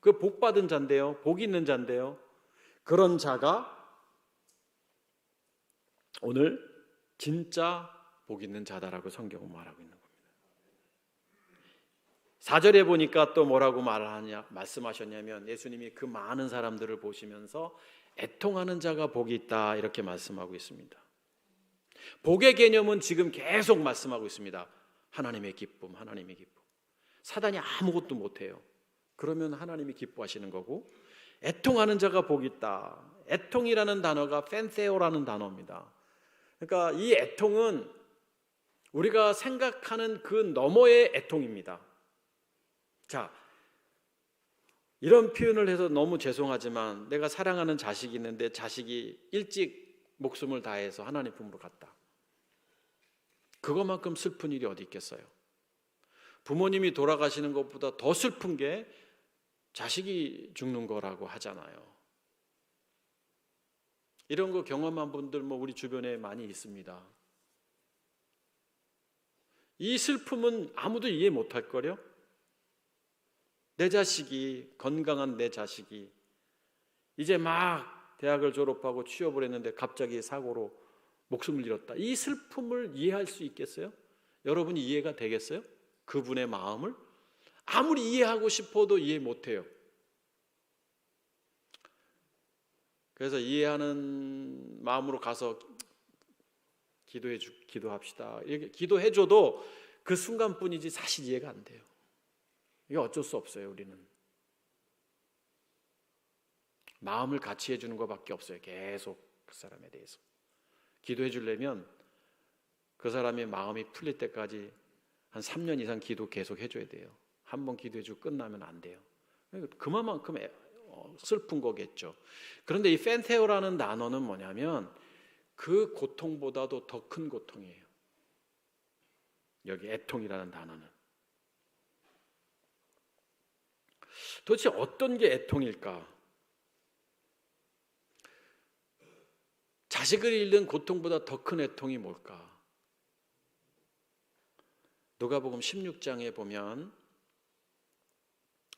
그 복 받은 자인데요. 복 있는 자인데요. 그런 자가 오늘 진짜 복 있는 자다라고 성경은 말하고 있는 겁니다. 4절에 보니까 또 뭐라고 말씀하셨냐면, 예수님이 그 많은 사람들을 보시면서 애통하는 자가 복이 있다, 이렇게 말씀하고 있습니다. 복의 개념은 지금 계속 말씀하고 있습니다. 하나님의 기쁨, 하나님의 기쁨. 사단이 아무것도 못해요. 그러면 하나님이 기뻐하시는 거고, 애통하는 자가 복이 있다. 애통이라는 단어가 펜세오라는 단어입니다. 그러니까 이 애통은 우리가 생각하는 그 너머의 애통입니다. 자, 이런 표현을 해서 너무 죄송하지만, 내가 사랑하는 자식이 있는데 자식이 일찍 목숨을 다해서 하나님 품으로 갔다. 그것만큼 슬픈 일이 어디 있겠어요? 부모님이 돌아가시는 것보다 더 슬픈 게 자식이 죽는 거라고 하잖아요. 이런 거 경험한 분들 우리 주변에 많이 있습니다. 이 슬픔은 아무도 이해 못할 거요. 내 자식이, 건강한 내 자식이 이제 막 대학을 졸업하고 취업을 했는데 갑자기 사고로 목숨을 잃었다. 이 슬픔을 이해할 수 있겠어요? 여러분이 이해가 되겠어요? 그분의 마음을 아무리 이해하고 싶어도 이해 못해요. 그래서 이해하는 마음으로 가서 기도합시다. 이렇게 기도해줘도 그 순간뿐이지 사실 이해가 안 돼요. 이게 어쩔 수 없어요. 우리는 마음을 같이 해주는 것밖에 없어요. 계속 그 사람에 대해서 기도해 주려면 그 사람의 마음이 풀릴 때까지 한 3년 이상 기도 계속 해줘야 돼요. 한 번 기도해주고 끝나면 안 돼요. 그만큼 슬픈 거겠죠. 그런데 이 펜테오라는 단어는 뭐냐면 그 고통보다도 더 큰 고통이에요. 여기 애통이라는 단어는. 도대체 어떤 게 애통일까? 자식을 잃는 고통보다 더 큰 애통이 뭘까? 누가복음 16장에 보면,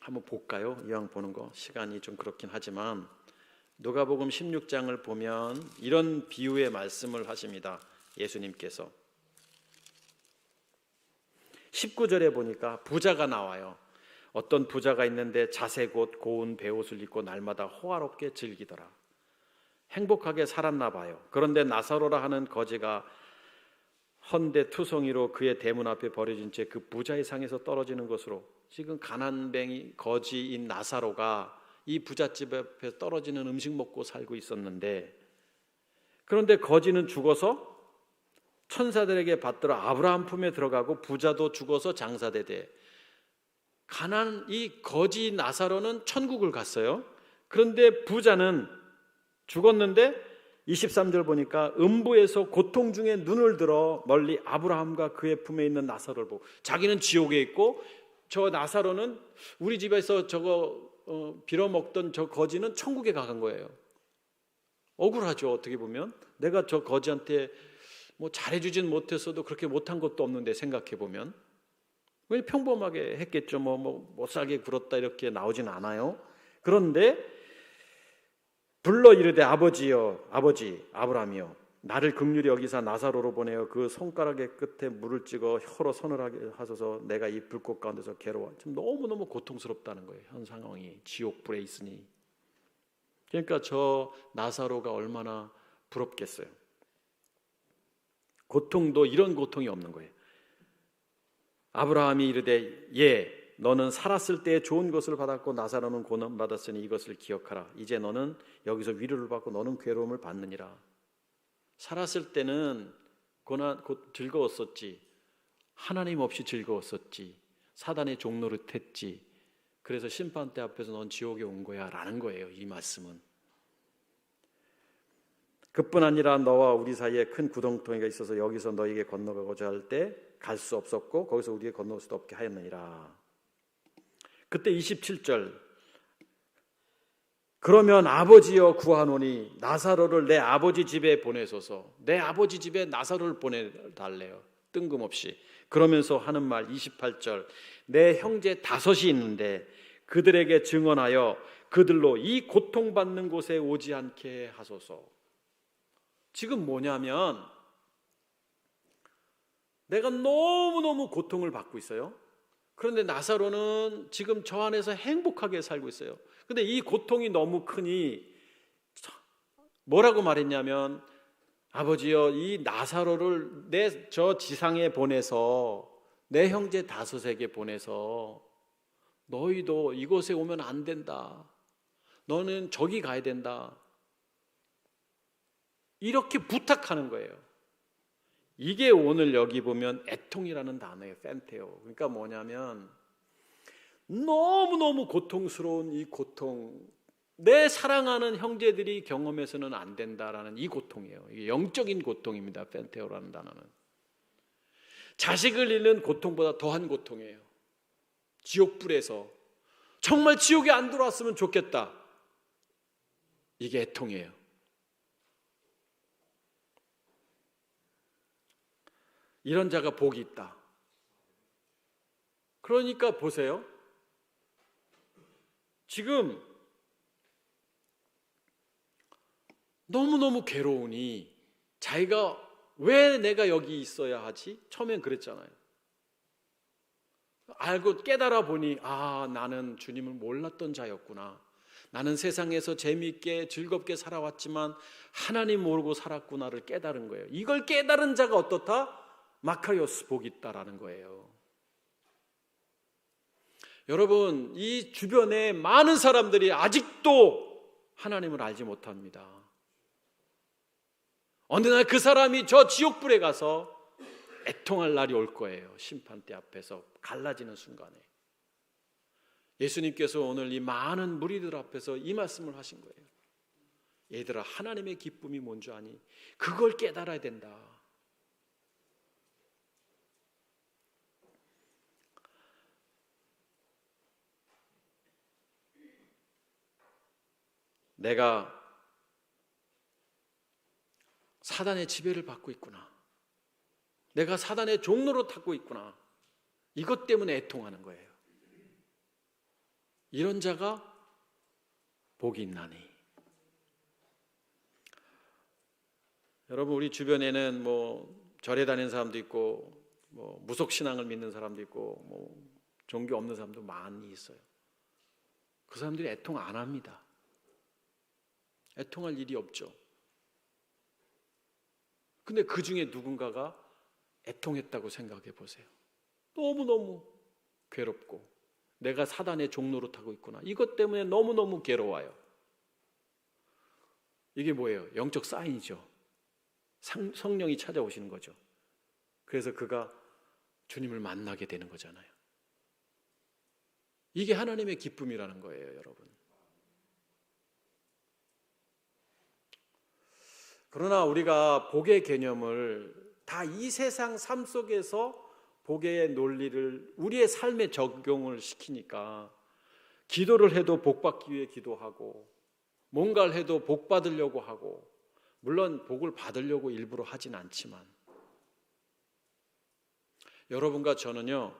한번 볼까요? 이왕 보는 거 시간이 좀 그렇긴 하지만, 누가복음 16장을 보면 이런 비유의 말씀을 하십니다. 예수님께서 19절에 보니까 부자가 나와요. 어떤 부자가 있는데 자색 옷, 고운 베옷을 입고 날마다 호화롭게 즐기더라. 행복하게 살았나 봐요. 그런데 나사로라 하는 거지가 헌데 투성이로 그의 대문 앞에 버려진 채 그 부자의 상에서 떨어지는 것으로, 지금 가난뱅이 거지인 나사로가 이 부잣집 앞에 떨어지는 음식 먹고 살고 있었는데, 그런데 거지는 죽어서 천사들에게 받들어 아브라함 품에 들어가고 부자도 죽어서 장사되되, 이 거지 나사로는 천국을 갔어요. 그런데 부자는 죽었는데 23절 보니까 음부에서 고통 중에 눈을 들어 멀리 아브라함과 그의 품에 있는 나사로를 보고, 자기는 지옥에 있고 저 나사로는 우리 집에서 저거 빌어먹던 저 거지는 천국에 간 거예요. 억울하죠. 어떻게 보면 내가 저 거지한테 잘해주진 못했어도 그렇게 못한 것도 없는데 생각해보면 왜 평범하게 했겠죠. 못 살게 굴었다 이렇게 나오진 않아요. 그런데 불러 이르되 아버지여, 아버지 아브라함이여, 나를 긍휼히 여기사 나사로로 보내어 그 손가락의 끝에 물을 찍어 혀로 손을 하게 하소서. 내가 이 불꽃 가운데서 괴로워. 지금 너무너무 고통스럽다는 거예요. 현 상황이 지옥불에 있으니. 그러니까 저 나사로가 얼마나 부럽겠어요. 고통도 이런 고통이 없는 거예요. 아브라함이 이르되 예, 너는 살았을 때 좋은 것을 받았고 나사로는 고난 받았으니 이것을 기억하라. 이제 너는 여기서 위로를 받고 너는 괴로움을 받느니라. 살았을 때는 즐거웠었지. 하나님 없이 즐거웠었지. 사단의 종노릇했지. 그래서 심판대 앞에서 넌 지옥에 온 거야 라는 거예요. 이 말씀은. 그뿐 아니라 너와 우리 사이에 큰 구덩텅이가 있어서 여기서 너에게 건너가고자 할 때 갈 수 없었고 거기서 우리에게 건너올 수도 없게 하였느니라. 그때 27절, 그러면 아버지여 구하노니 나사로를 내 아버지 집에 보내소서. 내 아버지 집에 나사로를 보내달래요. 뜬금없이. 그러면서 하는 말 28절, 내 형제 5이 있는데 그들에게 증언하여 그들로 이 고통받는 곳에 오지 않게 하소서. 지금 뭐냐면 내가 너무너무 고통을 받고 있어요. 그런데 나사로는 지금 저 안에서 행복하게 살고 있어요. 근데 이 고통이 너무 크니 뭐라고 말했냐면 아버지여 이 나사로를 내 저 지상에 보내서 내 형제 5에게 보내서 너희도 이곳에 오면 안 된다. 너는 저기 가야 된다. 이렇게 부탁하는 거예요. 이게 오늘 여기 보면 애통이라는 단어예요. 펜테오. 그러니까 뭐냐면 너무너무 고통스러운 이 고통, 내 사랑하는 형제들이 경험해서는 안 된다라는 이 고통이에요. 이게 영적인 고통입니다. 펜테오라는 단어는. 자식을 잃는 고통보다 더한 고통이에요. 지옥불에서 정말 지옥에 안 들어왔으면 좋겠다. 이게 애통이에요. 이런 자가 복이 있다. 그러니까 보세요. 지금 너무너무 괴로우니 자기가 왜 내가 여기 있어야 하지? 처음엔 그랬잖아요. 알고 깨달아 보니 나는 주님을 몰랐던 자였구나. 나는 세상에서 재미있게 즐겁게 살아왔지만 하나님 모르고 살았구나를 깨달은 거예요. 이걸 깨달은 자가 어떻다? 마카리오스 복이 있다라는 거예요. 여러분, 이 주변에 많은 사람들이 아직도 하나님을 알지 못합니다. 어느 날 그 사람이 저 지옥불에 가서 애통할 날이 올 거예요. 심판대 앞에서 갈라지는 순간에. 예수님께서 오늘 이 많은 무리들 앞에서 이 말씀을 하신 거예요. 얘들아, 하나님의 기쁨이 뭔 줄 아니? 그걸 깨달아야 된다. 내가 사단의 지배를 받고 있구나. 내가 사단의 종로로 타고 있구나. 이것 때문에 애통하는 거예요. 이런 자가 복이 있나니. 여러분, 우리 주변에는 절에 다니는 사람도 있고 무속신앙을 믿는 사람도 있고 종교 없는 사람도 많이 있어요. 그 사람들이 애통 안 합니다. 애통할 일이 없죠. 근데 그 중에 누군가가 애통했다고 생각해 보세요. 너무너무 괴롭고 내가 사단의 종로로 타고 있구나. 이것 때문에 너무너무 괴로워요. 이게 뭐예요? 영적 사인이죠. 성령이 찾아오시는 거죠. 그래서 그가 주님을 만나게 되는 거잖아요. 이게 하나님의 기쁨이라는 거예요, 여러분. 그러나 우리가 복의 개념을 다 이 세상 삶 속에서 복의 논리를 우리의 삶에 적용을 시키니까 기도를 해도 복 받기 위해 기도하고 뭔가를 해도 복 받으려고 하고 물론 복을 받으려고 일부러 하진 않지만 여러분과 저는요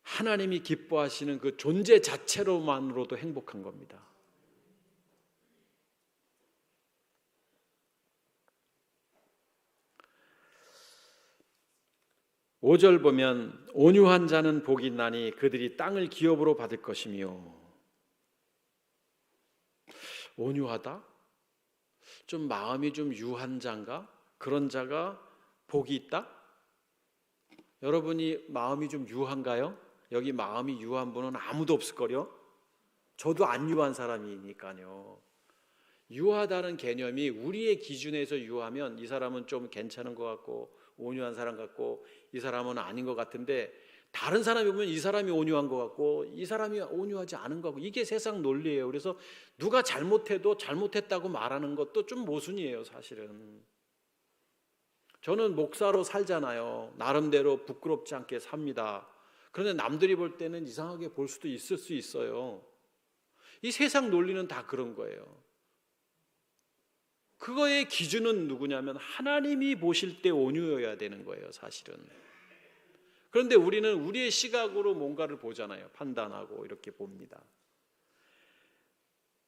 하나님이 기뻐하시는 그 존재 자체로만으로도 행복한 겁니다. 5절 보면 온유한 자는 복이 있나니 그들이 땅을 기업으로 받을 것이며. 온유하다? 좀 마음이 좀 유한 자인가? 그런 자가 복이 있다? 여러분이 마음이 좀 유한가요? 여기 마음이 유한 분은 아무도 없을걸요? 저도 안 유한 사람이니까요. 유하다는 개념이 우리의 기준에서 유하면 이 사람은 좀 괜찮은 것 같고 온유한 사람 같고 이 사람은 아닌 것 같은데, 다른 사람이 보면 이 사람이 온유한 것 같고 이 사람이 온유하지 않은 것 같고, 이게 세상 논리예요. 그래서 누가 잘못해도 잘못했다고 말하는 것도 좀 모순이에요, 사실은. 저는 목사로 살잖아요. 나름대로 부끄럽지 않게 삽니다. 그런데 남들이 볼 때는 이상하게 볼 수도 있을 수 있어요. 이 세상 논리는 다 그런 거예요. 그거의 기준은 누구냐면 하나님이 보실 때 온유해야 되는 거예요, 사실은. 그런데 우리는 우리의 시각으로 뭔가를 보잖아요. 판단하고 이렇게 봅니다.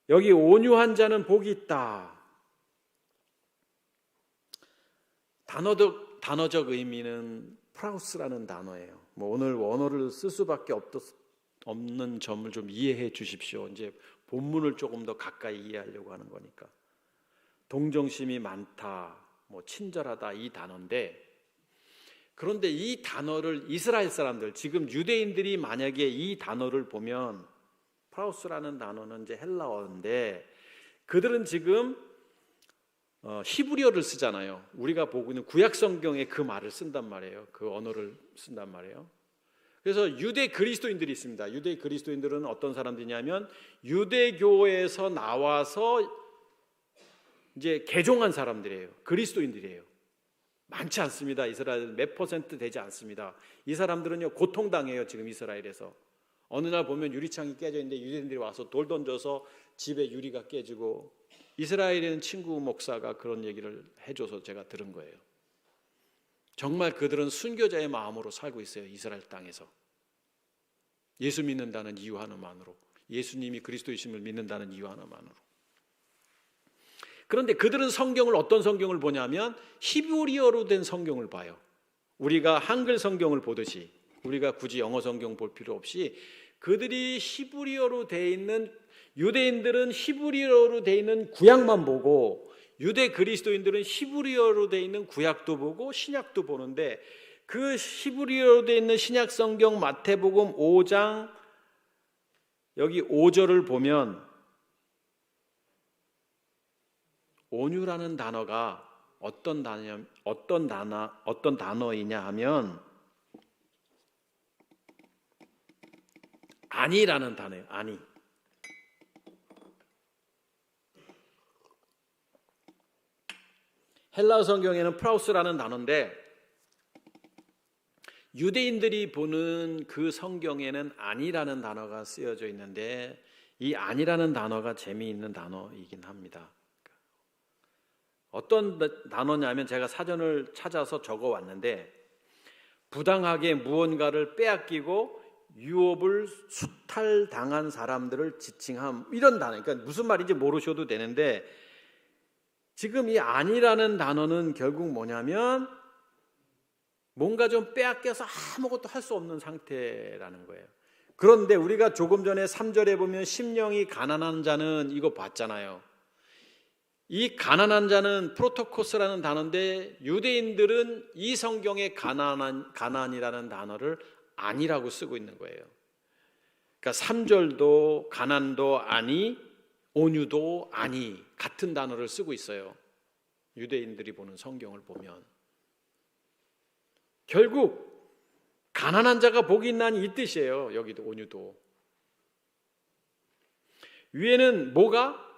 여기 온유한 자는 복이 있다. 단어적 의미는 프라우스라는 단어예요. 오늘 원어를 쓸 수밖에 없는 점을 좀 이해해 주십시오. 이제 본문을 조금 더 가까이 이해하려고 하는 거니까. 동정심이 많다, 친절하다, 이 단어인데, 그런데 이 단어를 이스라엘 사람들, 지금 유대인들이 만약에 이 단어를 보면, 프라우스라는 단어는 이제 헬라어인데, 그들은 지금 히브리어를 쓰잖아요. 우리가 보고 있는 구약 성경에 그 말을 쓴단 말이에요. 그 언어를 쓴단 말이에요. 그래서 유대 그리스도인들이 있습니다. 유대 그리스도인들은 어떤 사람들이냐면 유대교에서 나와서 이제 개종한 사람들이에요. 그리스도인들이에요. 많지 않습니다. 이스라엘 몇 퍼센트 되지 않습니다. 이 사람들은요, 고통당해요. 지금 이스라엘에서 어느 날 보면 유리창이 깨져 있는데 유대인들이 와서 돌 던져서 집에 유리가 깨지고, 이스라엘에 있는 친구 목사가 그런 얘기를 해줘서 제가 들은 거예요. 정말 그들은 순교자의 마음으로 살고 있어요. 이스라엘 땅에서 예수 믿는다는 이유 하나만으로, 예수님이 그리스도이심을 믿는다는 이유 하나만으로. 그런데 그들은 성경을, 어떤 성경을 보냐면 히브리어로 된 성경을 봐요. 우리가 한글 성경을 보듯이, 우리가 굳이 영어 성경 볼 필요 없이 그들이 히브리어로 돼 있는, 유대인들은 히브리어로 돼 있는 구약만 보고 유대 그리스도인들은 히브리어로 돼 있는 구약도 보고 신약도 보는데, 그 히브리어로 돼 있는 신약 성경 마태복음 5장 여기 5절을 보면 온유라는 단어가 어떤 단어이냐 하면 아니라는 단어예요. 아니. 헬라어 성경에는 프라우스라는 단어인데, 유대인들이 보는 그 성경에는 아니라는 단어가 쓰여져 있는데, 이 아니라는 단어가 재미있는 단어이긴 합니다. 어떤 단어냐면, 제가 사전을 찾아서 적어왔는데, 부당하게 무언가를 빼앗기고 유업을 수탈당한 사람들을 지칭함, 이런 단어. 그러니까 무슨 말인지 모르셔도 되는데, 지금 이 아니라는 단어는 결국 뭐냐면 뭔가 좀 빼앗겨서 아무것도 할 수 없는 상태라는 거예요. 그런데 우리가 조금 전에 3절에 보면 심령이 가난한 자는, 이거 봤잖아요. 이 가난한 자는 프로토코스라는 단어인데, 유대인들은 이 성경에 가난이라는 단어를 아니라고 쓰고 있는 거예요. 그러니까 3절도 가난도 아니, 온유도 아니, 같은 단어를 쓰고 있어요. 유대인들이 보는 성경을 보면 결국 가난한 자가 복이 있나니 이 뜻이에요. 여기도 온유도. 위에는 뭐가?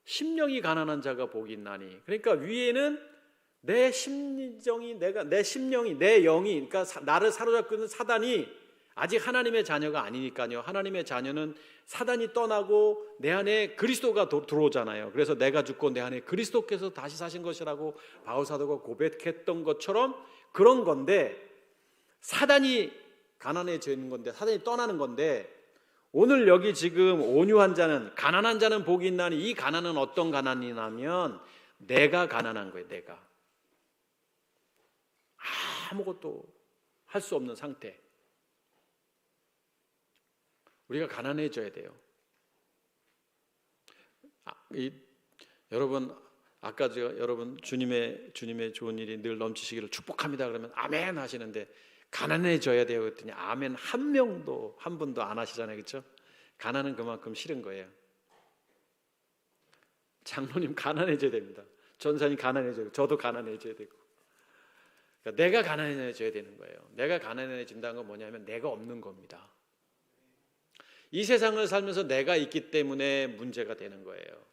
심령이 가난한 자가 복이 있나니. 그러니까 위에는 내 심정이, 내 심령이, 내 영이, 그러니까 나를 사로잡고 있는 사단이 아직 하나님의 자녀가 아니니까요. 하나님의 자녀는 사단이 떠나고 내 안에 그리스도가 들어오잖아요. 그래서 내가 죽고 내 안에 그리스도께서 다시 사신 것이라고 바울사도가 고백했던 것처럼 그런 건데, 사단이 가난해지는 건데, 사단이 떠나는 건데, 오늘 여기 지금 온유한 자는, 가난한 자는 복이 있나니, 이 가난은 어떤 가난이냐면 내가 가난한 거예요. 내가 아무것도 할 수 없는 상태. 우리가 가난해져야 돼요. 여러분, 아까 여러분 주님의 좋은 일이 늘 넘치시기를 축복합니다 그러면 아멘 하시는데, 가난해져야 돼요 그랬더니 아멘 한 분도 안 하시잖아요. 그렇죠? 가난은 그만큼 싫은 거예요. 장로님 가난해져야 됩니다. 전사님 가난해져야 되고 저도 가난해져야 되고, 그러니까 내가 가난해져야 되는 거예요. 내가 가난해진다는 건 뭐냐면 내가 없는 겁니다. 이 세상을 살면서 내가 있기 때문에 문제가 되는 거예요.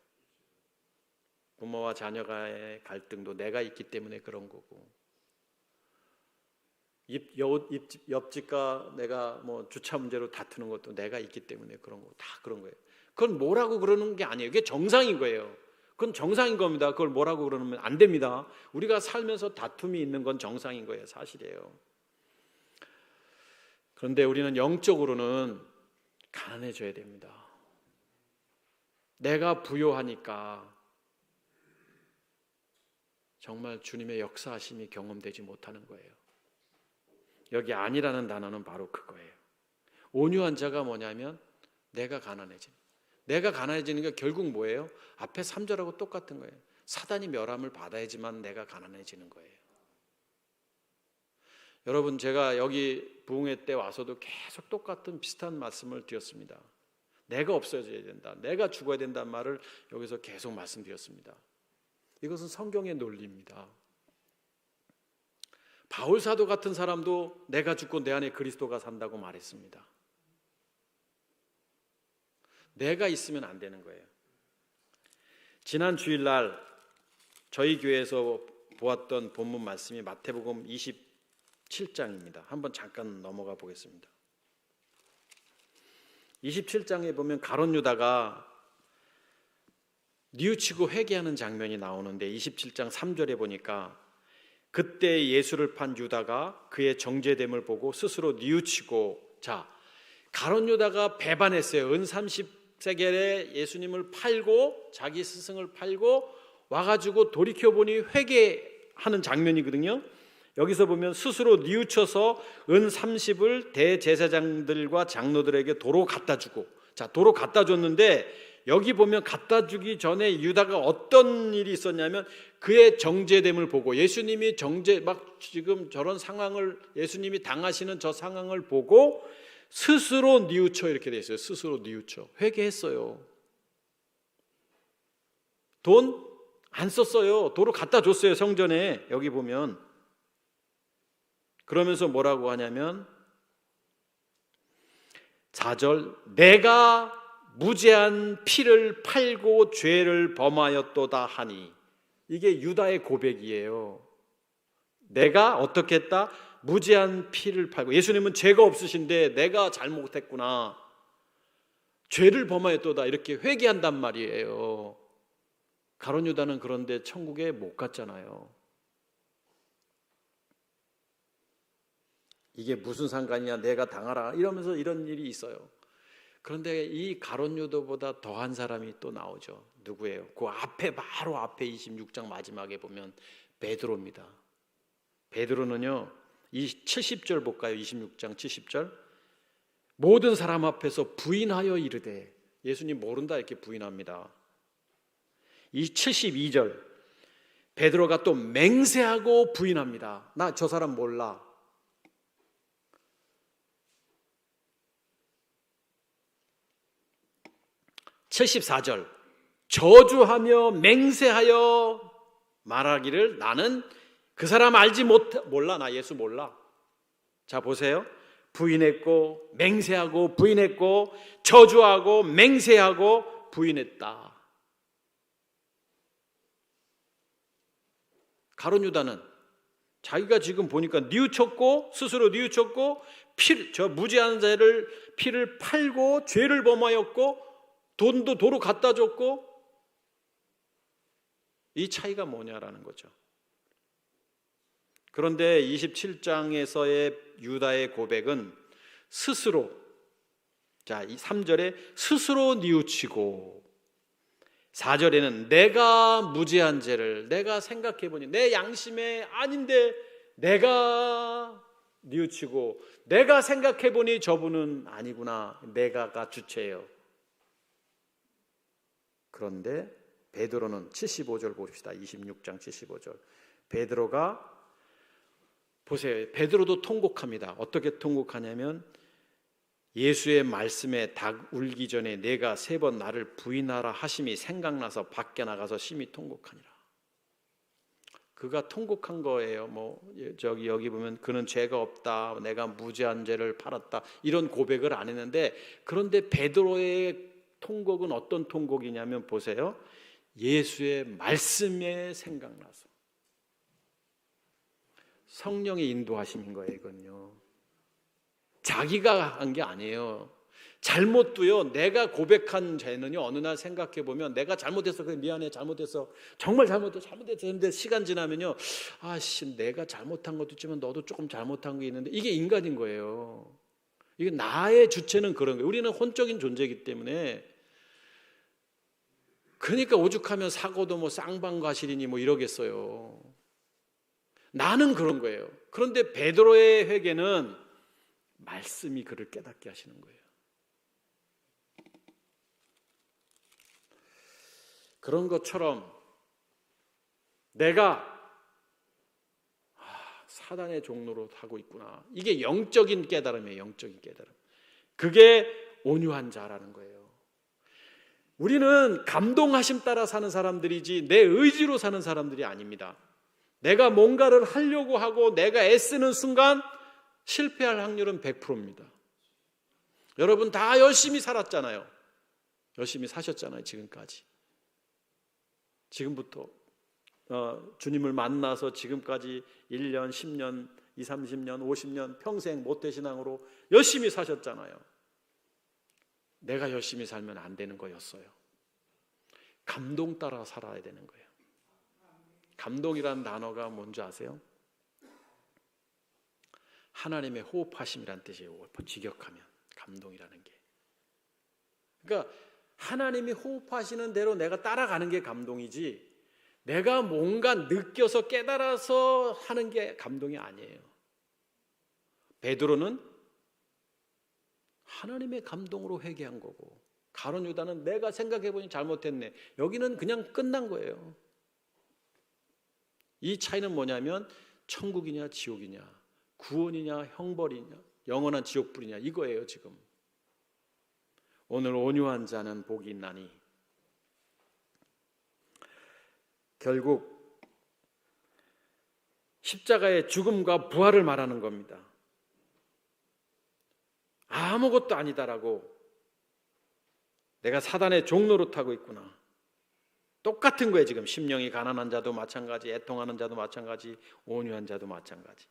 부모와 자녀가의 갈등도 내가 있기 때문에 그런 거고, 옆집과 내가 뭐 주차 문제로 다투는 것도 내가 있기 때문에 그런 거, 다 그런 거예요. 그건 뭐라고 그러는 게 아니에요. 그게 정상인 거예요. 그건 정상인 겁니다. 그걸 뭐라고 그러면 안 됩니다. 우리가 살면서 다툼이 있는 건 정상인 거예요. 사실이에요. 그런데 우리는 영적으로는 가난해져야 됩니다. 내가 부요하니까 정말 주님의 역사하심이 경험되지 못하는 거예요. 여기 아니라는 단어는 바로 그거예요. 온유한 자가 뭐냐면 내가 가난해지는 게 결국 뭐예요? 앞에 3절하고 똑같은 거예요. 사단이 멸함을 받아야지만 내가 가난해지는 거예요. 여러분, 제가 여기 부흥회 때 와서도 계속 똑같은 비슷한 말씀을 드렸습니다. 내가 없어져야 된다, 내가 죽어야 된다는 말을 여기서 계속 말씀드렸습니다. 이것은 성경의 논리입니다. 바울 사도 같은 사람도 내가 죽고 내 안에 그리스도가 산다고 말했습니다. 내가 있으면 안 되는 거예요. 지난 주일날 저희 교회에서 보았던 본문 말씀이 마태복음 27장입니다. 한번 잠깐 넘어가 보겠습니다. 27장에 보면 가룟 유다가 뉘우치고 회개하는 장면이 나오는데 27장 3절에 보니까 그때 예수를 판 유다가 그의 정죄됨을 보고 스스로 뉘우치고, 자, 가룟 유다가 배반했어요. 은 30세겔에 예수님을 팔고 자기 스승을 팔고 와가지고 돌이켜보니 회개하는 장면이거든요. 여기서 보면 스스로 뉘우쳐서 은 30을 대제사장들과 장로들에게 도로 갖다 주고, 자, 도로 갖다 줬는데 여기 보면 갖다 주기 전에 유다가 어떤 일이 있었냐면 그의 정죄됨을 보고, 예수님이 막 지금 저런 상황을, 예수님이 당하시는 저 상황을 보고 스스로 뉘우쳐, 이렇게 돼 있어요. 스스로 뉘우쳐 회개했어요. 돈 안 썼어요. 도로 갖다 줬어요, 성전에. 여기 보면 그러면서 뭐라고 하냐면 4절, 내가 무죄한 피를 팔고 죄를 범하였도다 하니, 이게 유다의 고백이에요. 내가 어떻게 했다? 무죄한 피를 팔고, 예수님은 죄가 없으신데 내가 잘못했구나, 죄를 범하였도다, 이렇게 회개한단 말이에요. 가룟 유다는 그런데 천국에 못 갔잖아요. 이게 무슨 상관이야, 내가 당하라, 이러면서 이런 일이 있어요. 그런데 이 가룟 유다보다 더한 사람이 또 나오죠. 누구예요? 그 앞에, 바로 앞에 26장 마지막에 보면 베드로입니다. 베드로는요, 이 70절 볼까요? 26장 70절. 모든 사람 앞에서 부인하여 이르되, 예수님 모른다 이렇게 부인합니다. 이 72절, 베드로가 또 맹세하고 부인합니다. 나 저 사람 몰라. 74절, 저주하며 맹세하여 말하기를 나는 그 사람 몰라, 나 예수 몰라. 자, 보세요. 부인했고 맹세하고 부인했고 저주하고 맹세하고 부인했다. 가룟 유다는 자기가 지금 보니까 뉘우쳤고, 스스로 뉘우쳤고, 저 무죄한 자를 피를 팔고 죄를 범하였고 돈도 도로 갖다 줬고, 이 차이가 뭐냐라는 거죠. 그런데 27장에서의 유다의 고백은 스스로, 자, 이 3절에 스스로 뉘우치고, 4절에는 내가 무죄한 죄를 내가 생각해보니 내 양심에 아닌데 내가 뉘우치고, 내가 생각해보니 저분은 아니구나, 내가가 주체예요. 그런데 베드로는 75절 봅시다. 26장 75절. 베드로가 보세요. 베드로도 통곡합니다. 어떻게 통곡하냐면 예수의 말씀에 닭 울기 전에 내가 3번 나를 부인하라 하심이 생각나서 밖에 나가서 심히 통곡하니라. 그가 통곡한 거예요. 여기 보면 그는 죄가 없다, 내가 무죄한 죄를 팔았다, 이런 고백을 안 했는데, 그런데 베드로의 통곡은 어떤 통곡이냐면 보세요. 예수의 말씀에 생각나서. 성령의 인도하심인 거예요. 이건요, 자기가 한 게 아니에요. 잘못도요, 내가 고백한 죄는요, 어느 날 생각해 보면 내가 잘못했어, 그래 미안해, 잘못했어, 정말 잘못했어 했는데 시간 지나면요, 내가 잘못한 것도 있지만 너도 조금 잘못한 게 있는데, 이게 인간인 거예요. 이게 나의 주체는 그런 거예요. 우리는 혼적인 존재이기 때문에. 그러니까 오죽하면 사고도 쌍방과실이니 이러겠어요. 나는 그런 거예요. 그런데 베드로의 회개는 말씀이 그를 깨닫게 하시는 거예요. 그런 것처럼 내가 사단의 종로로 하고 있구나. 이게 영적인 깨달음이에요. 영적인 깨달음. 그게 온유한 자라는 거예요. 우리는 감동하심 따라 사는 사람들이지 내 의지로 사는 사람들이 아닙니다. 내가 뭔가를 하려고 하고 내가 애쓰는 순간 실패할 확률은 100%입니다. 여러분 다 열심히 살았잖아요. 열심히 사셨잖아요. 지금까지. 지금부터 주님을 만나서 지금까지 1년, 10년, 20, 30년, 50년 평생 모태신앙으로 열심히 사셨잖아요. 내가 열심히 살면 안 되는 거였어요. 감동 따라 살아야 되는 거예요. 감동이라는 단어가 뭔지 아세요? 하나님의 호흡하심이란 뜻이에요. 직역하면 감동이라는 게. 그러니까 하나님이 호흡하시는 대로 내가 따라가는 게 감동이지, 내가 뭔가 느껴서 깨달아서 하는 게 감동이 아니에요. 베드로는 하나님의 감동으로 회개한 거고, 가룟 유다는 내가 생각해보니 잘못했네. 여기는 그냥 끝난 거예요. 이 차이는 뭐냐면 천국이냐 지옥이냐, 구원이냐 형벌이냐, 영원한 지옥불이냐, 이거예요 지금. 오늘 온유한 자는 복이 있나니. 결국 십자가의 죽음과 부활을 말하는 겁니다. 아무것도 아니다라고, 내가 사단의 종노릇 하고 있구나. 똑같은 거예요 지금. 심령이 가난한 자도 마찬가지, 애통하는 자도 마찬가지, 온유한 자도 마찬가지.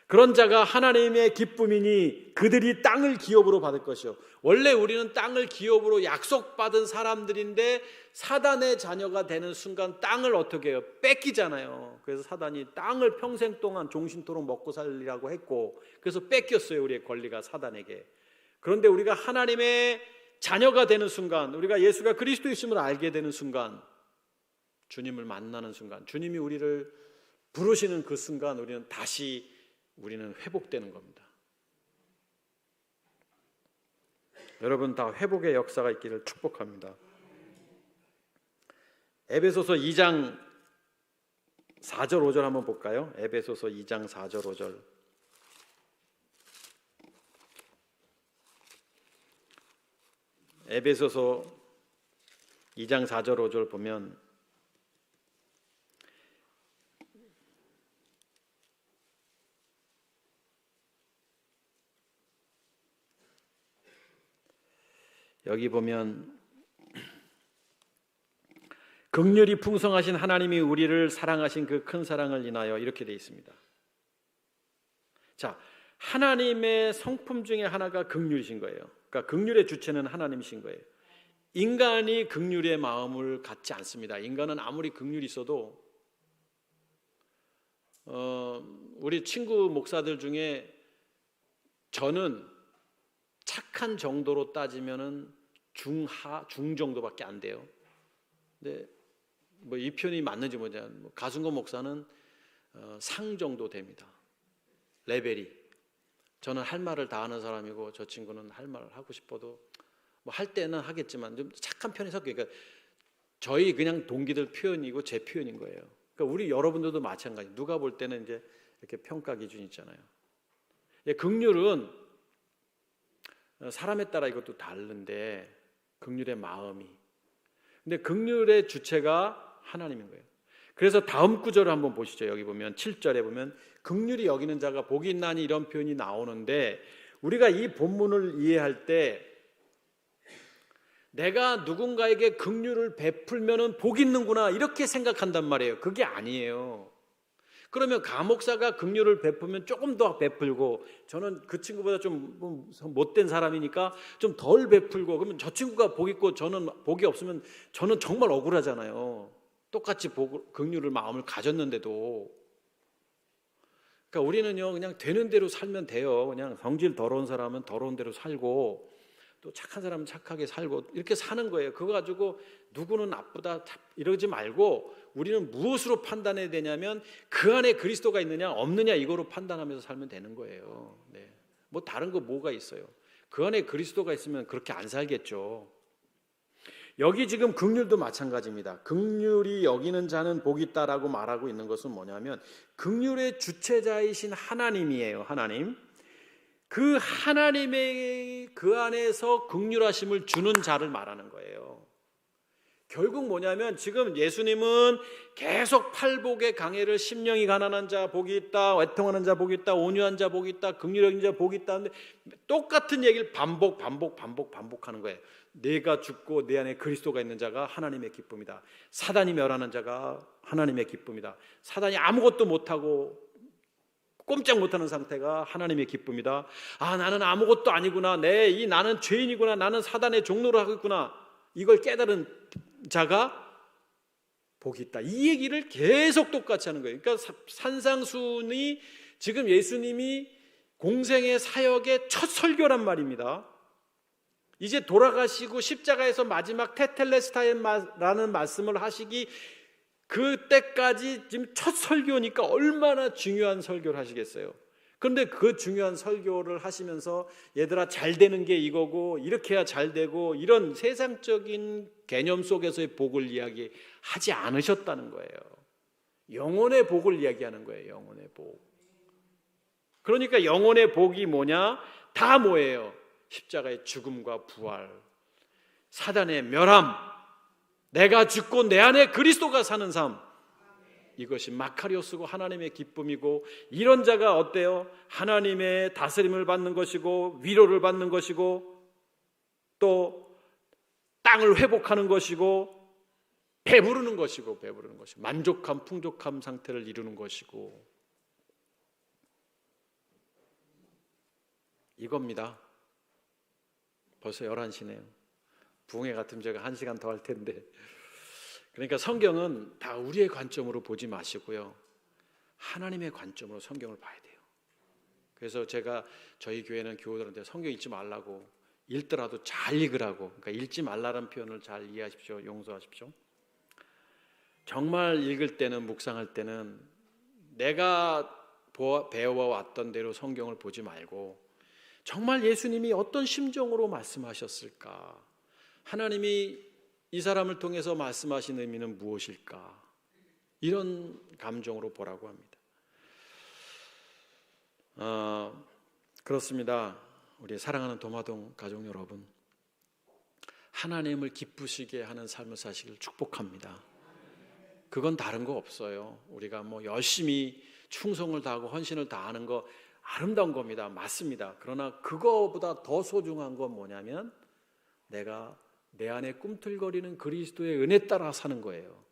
그런 자가 하나님의 기쁨이니 그들이 땅을 기업으로 받을 것이요. 원래 우리는 땅을 기업으로 약속받은 사람들인데 사단의 자녀가 되는 순간 땅을 어떻게 해요? 뺏기잖아요. 그래서 사단이 땅을 평생 동안 종신토록 먹고 살리라고 했고, 그래서 뺏겼어요. 우리의 권리가 사단에게. 그런데 우리가 하나님의 자녀가 되는 순간, 우리가 예수가 그리스도이심을 알게 되는 순간, 주님을 만나는 순간, 주님이 우리를 부르시는 그 순간 우리는 회복되는 겁니다. 여러분 다 회복의 역사가 있기를 축복합니다. 에베소서 2장 4절 5절 한번 볼까요? 에베소서 2장 4절 5절. 에베소서 2장 4절 5절 보면 여기 보면 긍휼이 풍성하신 하나님이 우리를 사랑하신 그 큰 사랑을 인하여, 이렇게 되어 있습니다. 자, 하나님의 성품 중에 하나가 긍휼이신 거예요. 그러니까 긍휼의 주체는 하나님이신 거예요. 인간이 긍휼의 마음을 갖지 않습니다. 인간은 아무리 긍휼이 있어도 우리 친구 목사들 중에 저는 착한 정도로 따지면은 중 정도밖에 안 돼요. 근데 이 표현이 맞는지 모르지만 가순건 목사는 상 정도 됩니다. 레벨이. 저는 할 말을 다 하는 사람이고 저 친구는 할 말을 하고 싶어도 할 때는 하겠지만 좀 착한 편이 섞여요. 그러니까 저희 그냥 동기들 표현이고 제 표현인 거예요. 그러니까 우리 여러분들도 마찬가지. 누가 볼 때는 이제 이렇게 평가 기준이 있잖아요. 긍휼은 사람에 따라 이것도 다른데 긍휼의 마음이. 근데 긍휼의 주체가 하나님인 거예요. 그래서 다음 구절을 한번 보시죠. 여기 보면 7절에 보면 긍휼히 여기는 자가 복이 있나니 이런 표현이 나오는데 우리가 이 본문을 이해할 때 내가 누군가에게 긍휼을 베풀면은 복이 있는구나 이렇게 생각한단 말이에요. 그게 아니에요. 그러면 감옥사가 긍휼을 베풀면 조금 더 베풀고 저는 그 친구보다 좀 못된 사람이니까 좀 덜 베풀고 그러면 저 친구가 복 있고 저는 복이 없으면 저는 정말 억울하잖아요. 똑같이 긍휼을 마음을 가졌는데도. 그러니까 우리는요 그냥 되는 대로 살면 돼요. 그냥 성질 더러운 사람은 더러운 대로 살고 또 착한 사람은 착하게 살고 이렇게 사는 거예요. 그거 가지고 누구는 나쁘다 이러지 말고 우리는 무엇으로 판단해야 되냐면 그 안에 그리스도가 있느냐 없느냐 이거로 판단하면서 살면 되는 거예요. 네. 뭐 다른 거 뭐가 있어요. 그 안에 그리스도가 있으면 그렇게 안 살겠죠. 여기 지금 긍휼도 마찬가지입니다. 긍휼이 여기는 자는 복이 있다라고 말하고 있는 것은 뭐냐면 긍휼의 주체자이신 하나님이에요. 하나님. 그 하나님의 그 안에서 긍휼하심을 주는 자를 말하는 거예요. 결국 뭐냐면 지금 예수님은 계속 팔복의 강해를 심령이 가난한 자 복이 있다, 애통하는 자 복이 있다, 온유한 자 복이 있다, 긍휼한 자 복이 있다 하는데 똑같은 얘기를 반복하는 거예요. 내가 죽고 내 안에 그리스도가 있는 자가 하나님의 기쁨이다. 사단이 멸하는 자가 하나님의 기쁨이다. 사단이 아무것도 못하고 꼼짝 못하는 상태가 하나님의 기쁨이다. 아, 나는 아무것도 아니구나. 나는 죄인이구나. 나는 사단의 종로를 하고 있구나. 이걸 깨달은 자가 복이 있다. 이 얘기를 계속 똑같이 하는 거예요. 그러니까 산상수훈이 지금 예수님이 공생의 사역의 첫 설교란 말입니다. 이제 돌아가시고 십자가에서 마지막 테텔레스타이라는 말씀을 하시기 그때까지 지금 첫 설교니까 얼마나 중요한 설교를 하시겠어요. 그런데 그 중요한 설교를 하시면서 얘들아 잘 되는 게 이거고 이렇게 해야 잘 되고 이런 세상적인 개념 속에서의 복을 이야기하지 않으셨다는 거예요. 영혼의 복을 이야기하는 거예요. 영혼의 복. 그러니까 영혼의 복이 뭐냐? 다 뭐예요? 십자가의 죽음과 부활, 사단의 멸함, 내가 죽고 내 안에 그리스도가 사는 삶, 이것이 마카리오스고 하나님의 기쁨이고 이런 자가 어때요? 하나님의 다스림을 받는 것이고 위로를 받는 것이고 또 땅을 회복하는 것이고 배부르는 것이고 만족함, 풍족함 상태를 이루는 것이고 이겁니다. 벌써 11시네요. 부흥회 같으면 제가 1시간 더 할 텐데 그러니까 성경은 다 우리의 관점으로 보지 마시고요. 하나님의 관점으로 성경을 봐야 돼요. 그래서 제가 저희 교회는 교우들한테 성경 읽지 말라고 읽더라도 잘 읽으라고 그러니까 읽지 말라는 표현을 잘 이해하십시오. 용서하십시오. 정말 읽을 때는 묵상할 때는 내가 배워왔던 대로 성경을 보지 말고 정말 예수님이 어떤 심정으로 말씀하셨을까? 하나님이 이 사람을 통해서 말씀하신 의미는 무엇일까? 이런 감정으로 보라고 합니다. 그렇습니다. 우리 사랑하는 도마동 가족 여러분, 하나님을 기쁘시게 하는 삶을 사시길 축복합니다. 그건 다른 거 없어요. 우리가 뭐 열심히 충성을 다하고 헌신을 다하는 거 아름다운 겁니다. 맞습니다. 그러나 그거보다 더 소중한 건 뭐냐면 내가 내 안에 꿈틀거리는 그리스도의 은혜 따라 사는 거예요.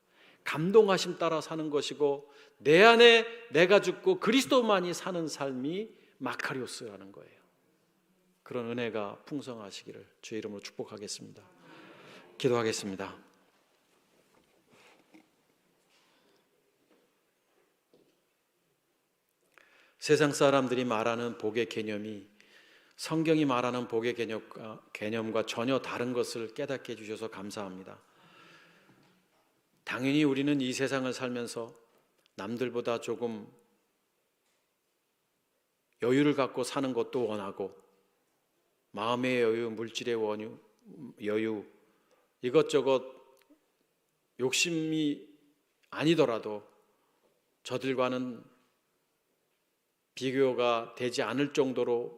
감동하심 따라 사는 것이고 내 안에 내가 죽고 그리스도만이 사는 삶이 마카리오스라는 거예요. 그런 은혜가 풍성하시기를 주의 이름으로 축복하겠습니다. 기도하겠습니다. 세상 사람들이 말하는 복의 개념이 성경이 말하는 복의 개념과 전혀 다른 것을 깨닫게 해주셔서 감사합니다. 당연히 우리는 이 세상을 살면서 남들보다 조금 여유를 갖고 사는 것도 원하고 마음의 여유, 물질의 여유 이것저것 욕심이 아니더라도 저들과는 비교가 되지 않을 정도로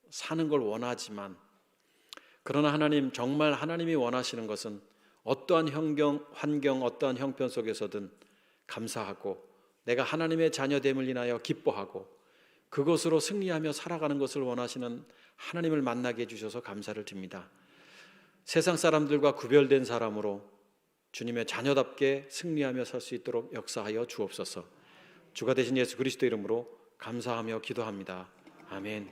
사는 걸 원하지만, 그러나 하나님, 정말 하나님이 원하시는 것은 어떠한 환경, 어떠한 형편 속에서든 감사하고 내가 하나님의 자녀됨을 인하여 기뻐하고 그것으로 승리하며 살아가는 것을 원하시는 하나님을 만나게 해주셔서 감사를 드립니다. 세상 사람들과 구별된 사람으로 주님의 자녀답게 승리하며 살 수 있도록 역사하여 주옵소서. 주가 되신 예수 그리스도 이름으로 감사하며 기도합니다. 아멘.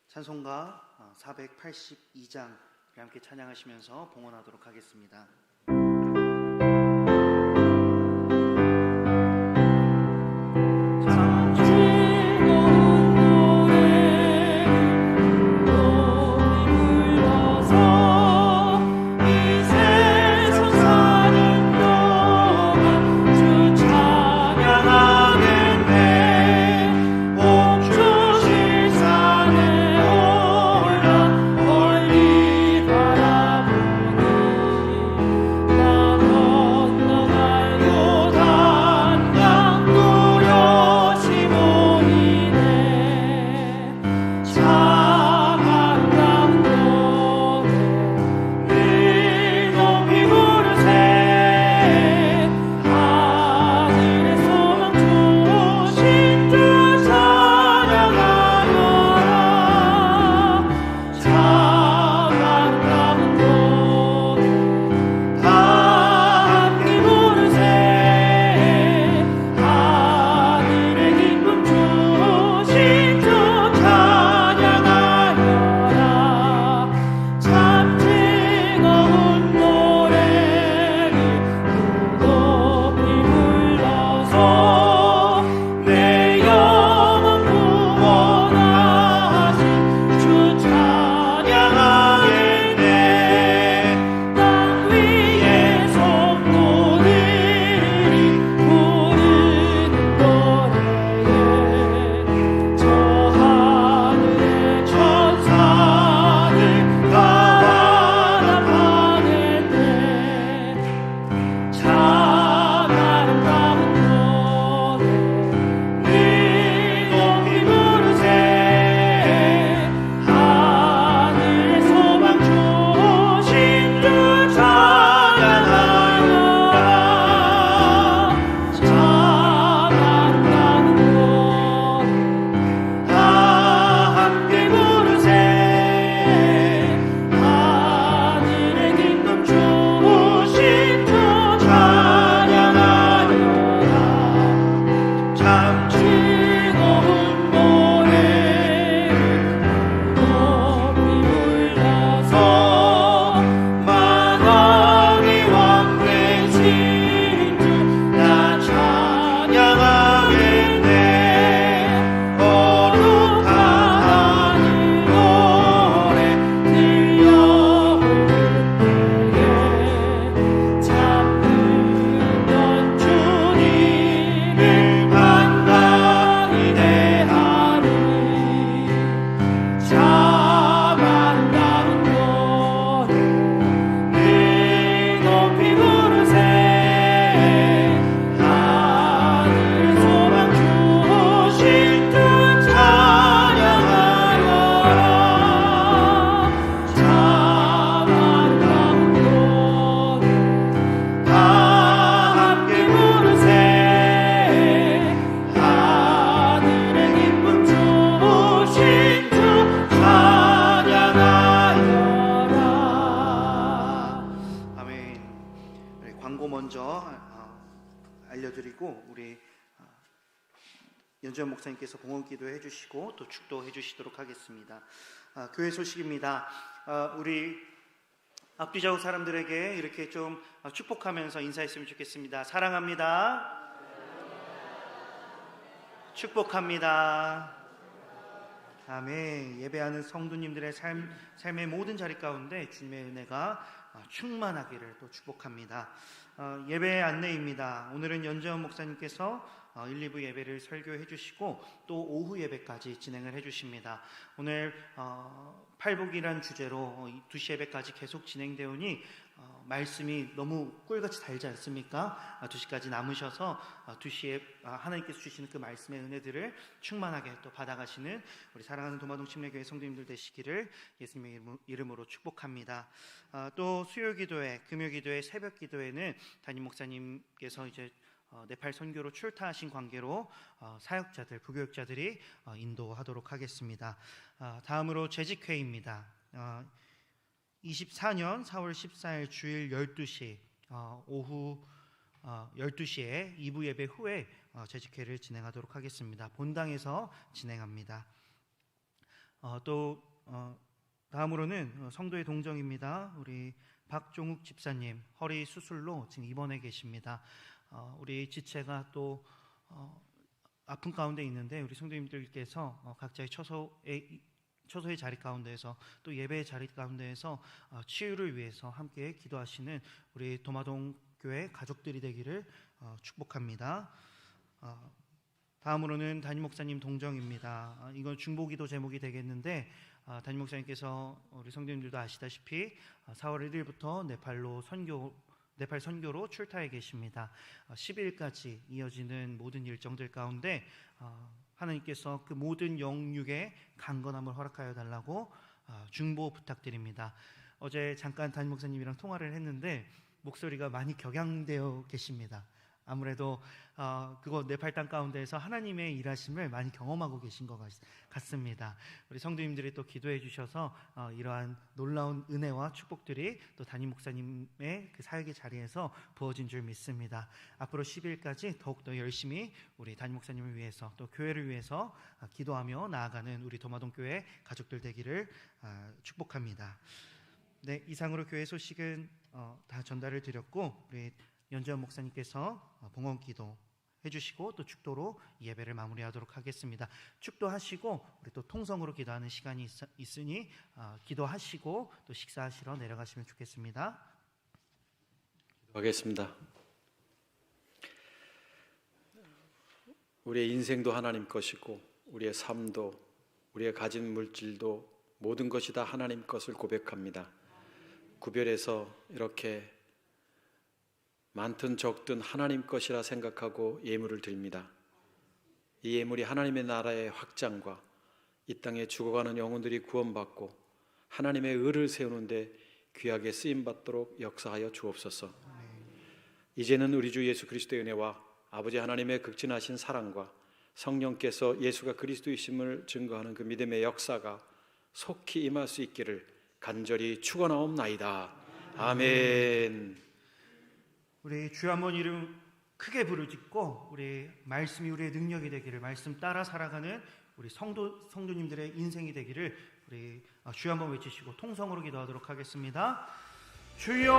찬송가 482장 함께 찬양하시면서 봉헌하도록 하겠습니다. 알려드리고 우리 연주현 목사님께서 봉헌기도 해주시고 또 축도해 주시도록 하겠습니다. 교회 소식입니다. 우리 앞뒤좌우 사람들에게 이렇게 좀 축복하면서 인사했으면 좋겠습니다. 사랑합니다. 축복합니다. 아멘. 예배하는 성도님들의 삶의 모든 자리 가운데 주님의 은혜가 충만하기를 또 축복합니다. 예배 안내입니다. 오늘은 연주현 목사님께서 1, 2부 예배를 설교해 주시고 또 오후 예배까지 진행을 해 주십니다. 오늘 팔복이란 주제로 2시 예배까지 계속 진행되오니 말씀이 너무 꿀같이 달지 않습니까? 2시까지 남으셔서 2시에 하나님께서 주시는 그 말씀의 은혜들을 충만하게 또 받아가시는 우리 사랑하는 도마동 침례교회 성도님들 되시기를 예수님의 이름으로 축복합니다. 또 수요 기도회, 금요 기도회, 새벽 기도회는 담임 목사님께서 이제 네팔 선교로 출타하신 관계로 사역자들, 부교육자들이 인도하도록 하겠습니다. 다음으로 재직회의입니다. 24년 4월 14일 주일 12시 오후 12시에 2부 예배 후에 재직회를 진행하도록 하겠습니다. 본당에서 진행합니다. 또 다음으로는 성도의 동정입니다. 우리 박종욱 집사님 허리 수술로 지금 입원해 계십니다. 우리 지체가 또 아픈 가운데 있는데 우리 성도님들께서 각자의 처소의 자리 가운데에서 또 예배의 자리 가운데에서 치유를 위해서 함께 기도하시는 우리 도마동 교회 가족들이 되기를 축복합니다. 다음으로는 담임 목사님 동정입니다. 이건 중보기도 제목이 되겠는데 담임 목사님께서 우리 성도님들도 아시다시피 4월 1일부터 네팔 선교로 출타해 계십니다. 10일까지 이어지는 모든 일정들 가운데 하나님께서 그 모든 영육의 강건함을 허락하여 달라고 중보 부탁드립니다. 어제 잠깐 담임 목사님이랑 통화를 했는데 목소리가 많이 격양되어 계십니다. 아무래도 그곳 네팔 땅 가운데에서 하나님의 일하심을 많이 경험하고 계신 것 같습니다. 우리 성도님들이 또 기도해 주셔서 이러한 놀라운 은혜와 축복들이 또 담임 목사님의 그 사역의 자리에서 부어진 줄 믿습니다. 앞으로 10일까지 더욱더 열심히 우리 담임 목사님을 위해서 또 교회를 위해서 기도하며 나아가는 우리 도마동 교회 가족들 되기를 축복합니다. 네, 이상으로 교회 소식은 다 전달을 드렸고 우리 연재원 목사님께서 봉헌 기도 해주시고 또 축도로 예배를 마무리하도록 하겠습니다. 축도하시고 우리 또 통성으로 기도하는 시간이 있으니 기도하시고 또 식사하시러 내려가시면 좋겠습니다. 기도하겠습니다. 우리의 인생도 하나님 것이고 우리의 삶도 우리의 가진 물질도 모든 것이 다 하나님 것을 고백합니다. 구별해서 이렇게 많든 적든 하나님 것이라 생각하고 예물을 드립니다. 이 예물이 하나님의 나라의 확장과 이 땅에 죽어가는 영혼들이 구원받고 하나님의 의를 세우는데 귀하게 쓰임받도록 역사하여 주옵소서. 이제는 우리 주 예수 그리스도의 은혜와 아버지 하나님의 극진하신 사랑과 성령께서 예수가 그리스도이심을 증거하는 그 믿음의 역사가 속히 임할 수 있기를 간절히 축원하옵나이다. 아멘. 우리 주 한 번 이름 크게 부르짖고 우리 말씀이 우리의 능력이 되기를, 말씀 따라 살아가는 우리 성도님들의 인생이 되기를 우리 주 한 번 외치시고 통성으로 기도하도록 하겠습니다. 주여